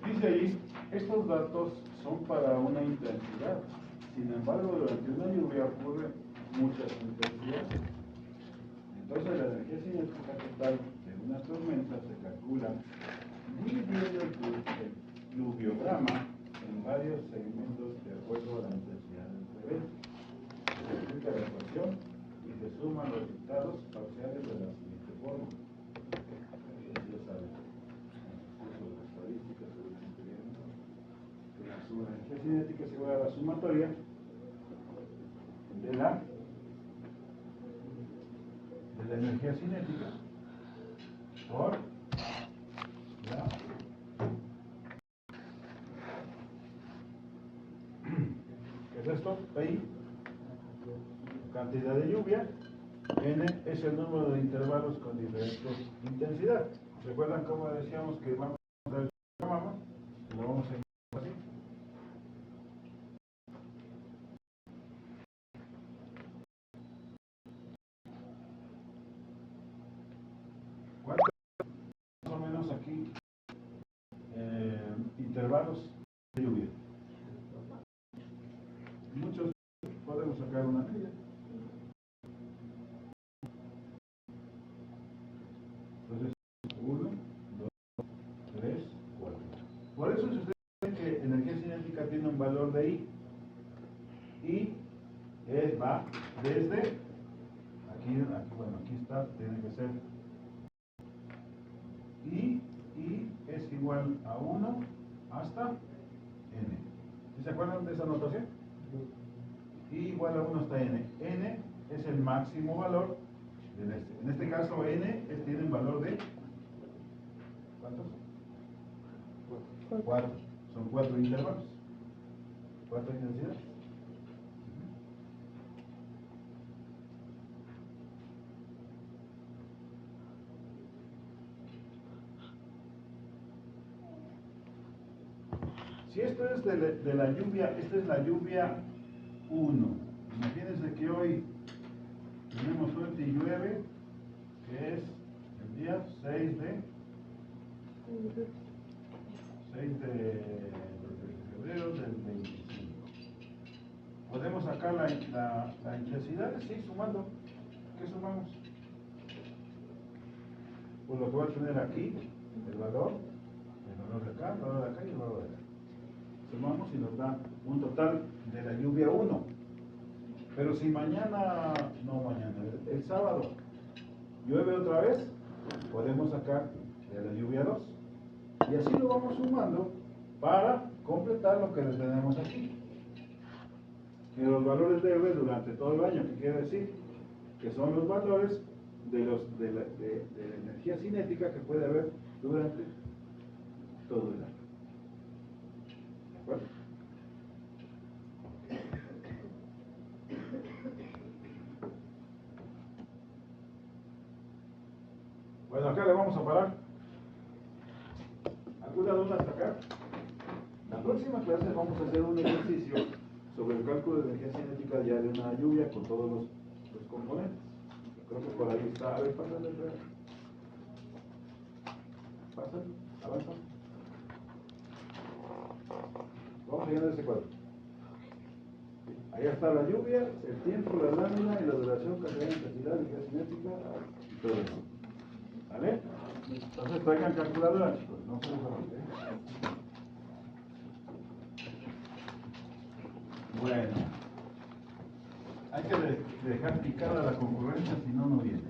Speaker 1: Dice ahí, estos datos son para una intensidad. Sin embargo, durante una lluvia ocurren muchas intensidades. Entonces, la energía cinética total de una tormenta se calcula dividiendo el pluviograma en varios segmentos de acuerdo a la intensidad del evento. Se aplica la ecuación y se suman los resultados parciales de la siguiente forma. Ya saben, sobre estadísticas, sobre la energía cinética es igual a la sumatoria de la energía cinética por la que es esto, PI, cantidad de lluvia, N es el número de intervalos con diferentes intensidad. ¿Recuerdan cómo decíamos que vamos a encontrar el llamamos? Lo vamos a encontrar así. ¿Cuántos más o menos aquí intervalos de lluvia? Muchos podemos sacar una media. Entonces, 1, 2, 3, 4. Por eso si ustedes ven que energía cinética tiene un valor de I, y va desde aquí, bueno, aquí está, tiene que ser I es igual a 1 hasta N. ¿Sí se acuerdan de esa notación? I igual a 1 hasta N. N es el máximo valor del este. En este caso N tiene un valor de ¿cuántos? 4. Son 4 intervalos. 4 intensidades. Si esto es de la lluvia, esta es la lluvia 1. Imagínense que hoy tenemos suerte y llueve, que es el día 6 de febrero del 25. ¿Podemos sacar la intensidad? Sí, sumando. ¿Qué sumamos? Pues lo que va a tener aquí, el valor de acá, el valor de acá y el valor de acá. Sumamos y nos da un total de la lluvia 1. Pero si mañana, el sábado llueve otra vez, podemos sacar de la lluvia 2. Y así lo vamos sumando para completar lo que tenemos aquí. Y los valores de R durante todo el año, ¿qué quiere decir? Que son los valores de la energía cinética que puede haber durante todo el año. ¿De acuerdo? Bueno, acá le vamos a parar. ¿Alguna duda hasta acá? La próxima clase vamos a hacer un ejercicio sobre el cálculo de energía cinética ya de una lluvia con todos los componentes. Creo que por ahí está. A ver, pásale. Pásale, avanza. Vamos a llenar ese cuadro. Ahí está la lluvia, el tiempo, la lámina y la duración, cantidad, intensidad, energía cinética y todo eso. ¿Vale? Entonces traigan calculadora, chicos, no se les olvide. Bueno, hay que dejar picada la concurrencia, si no, no viene.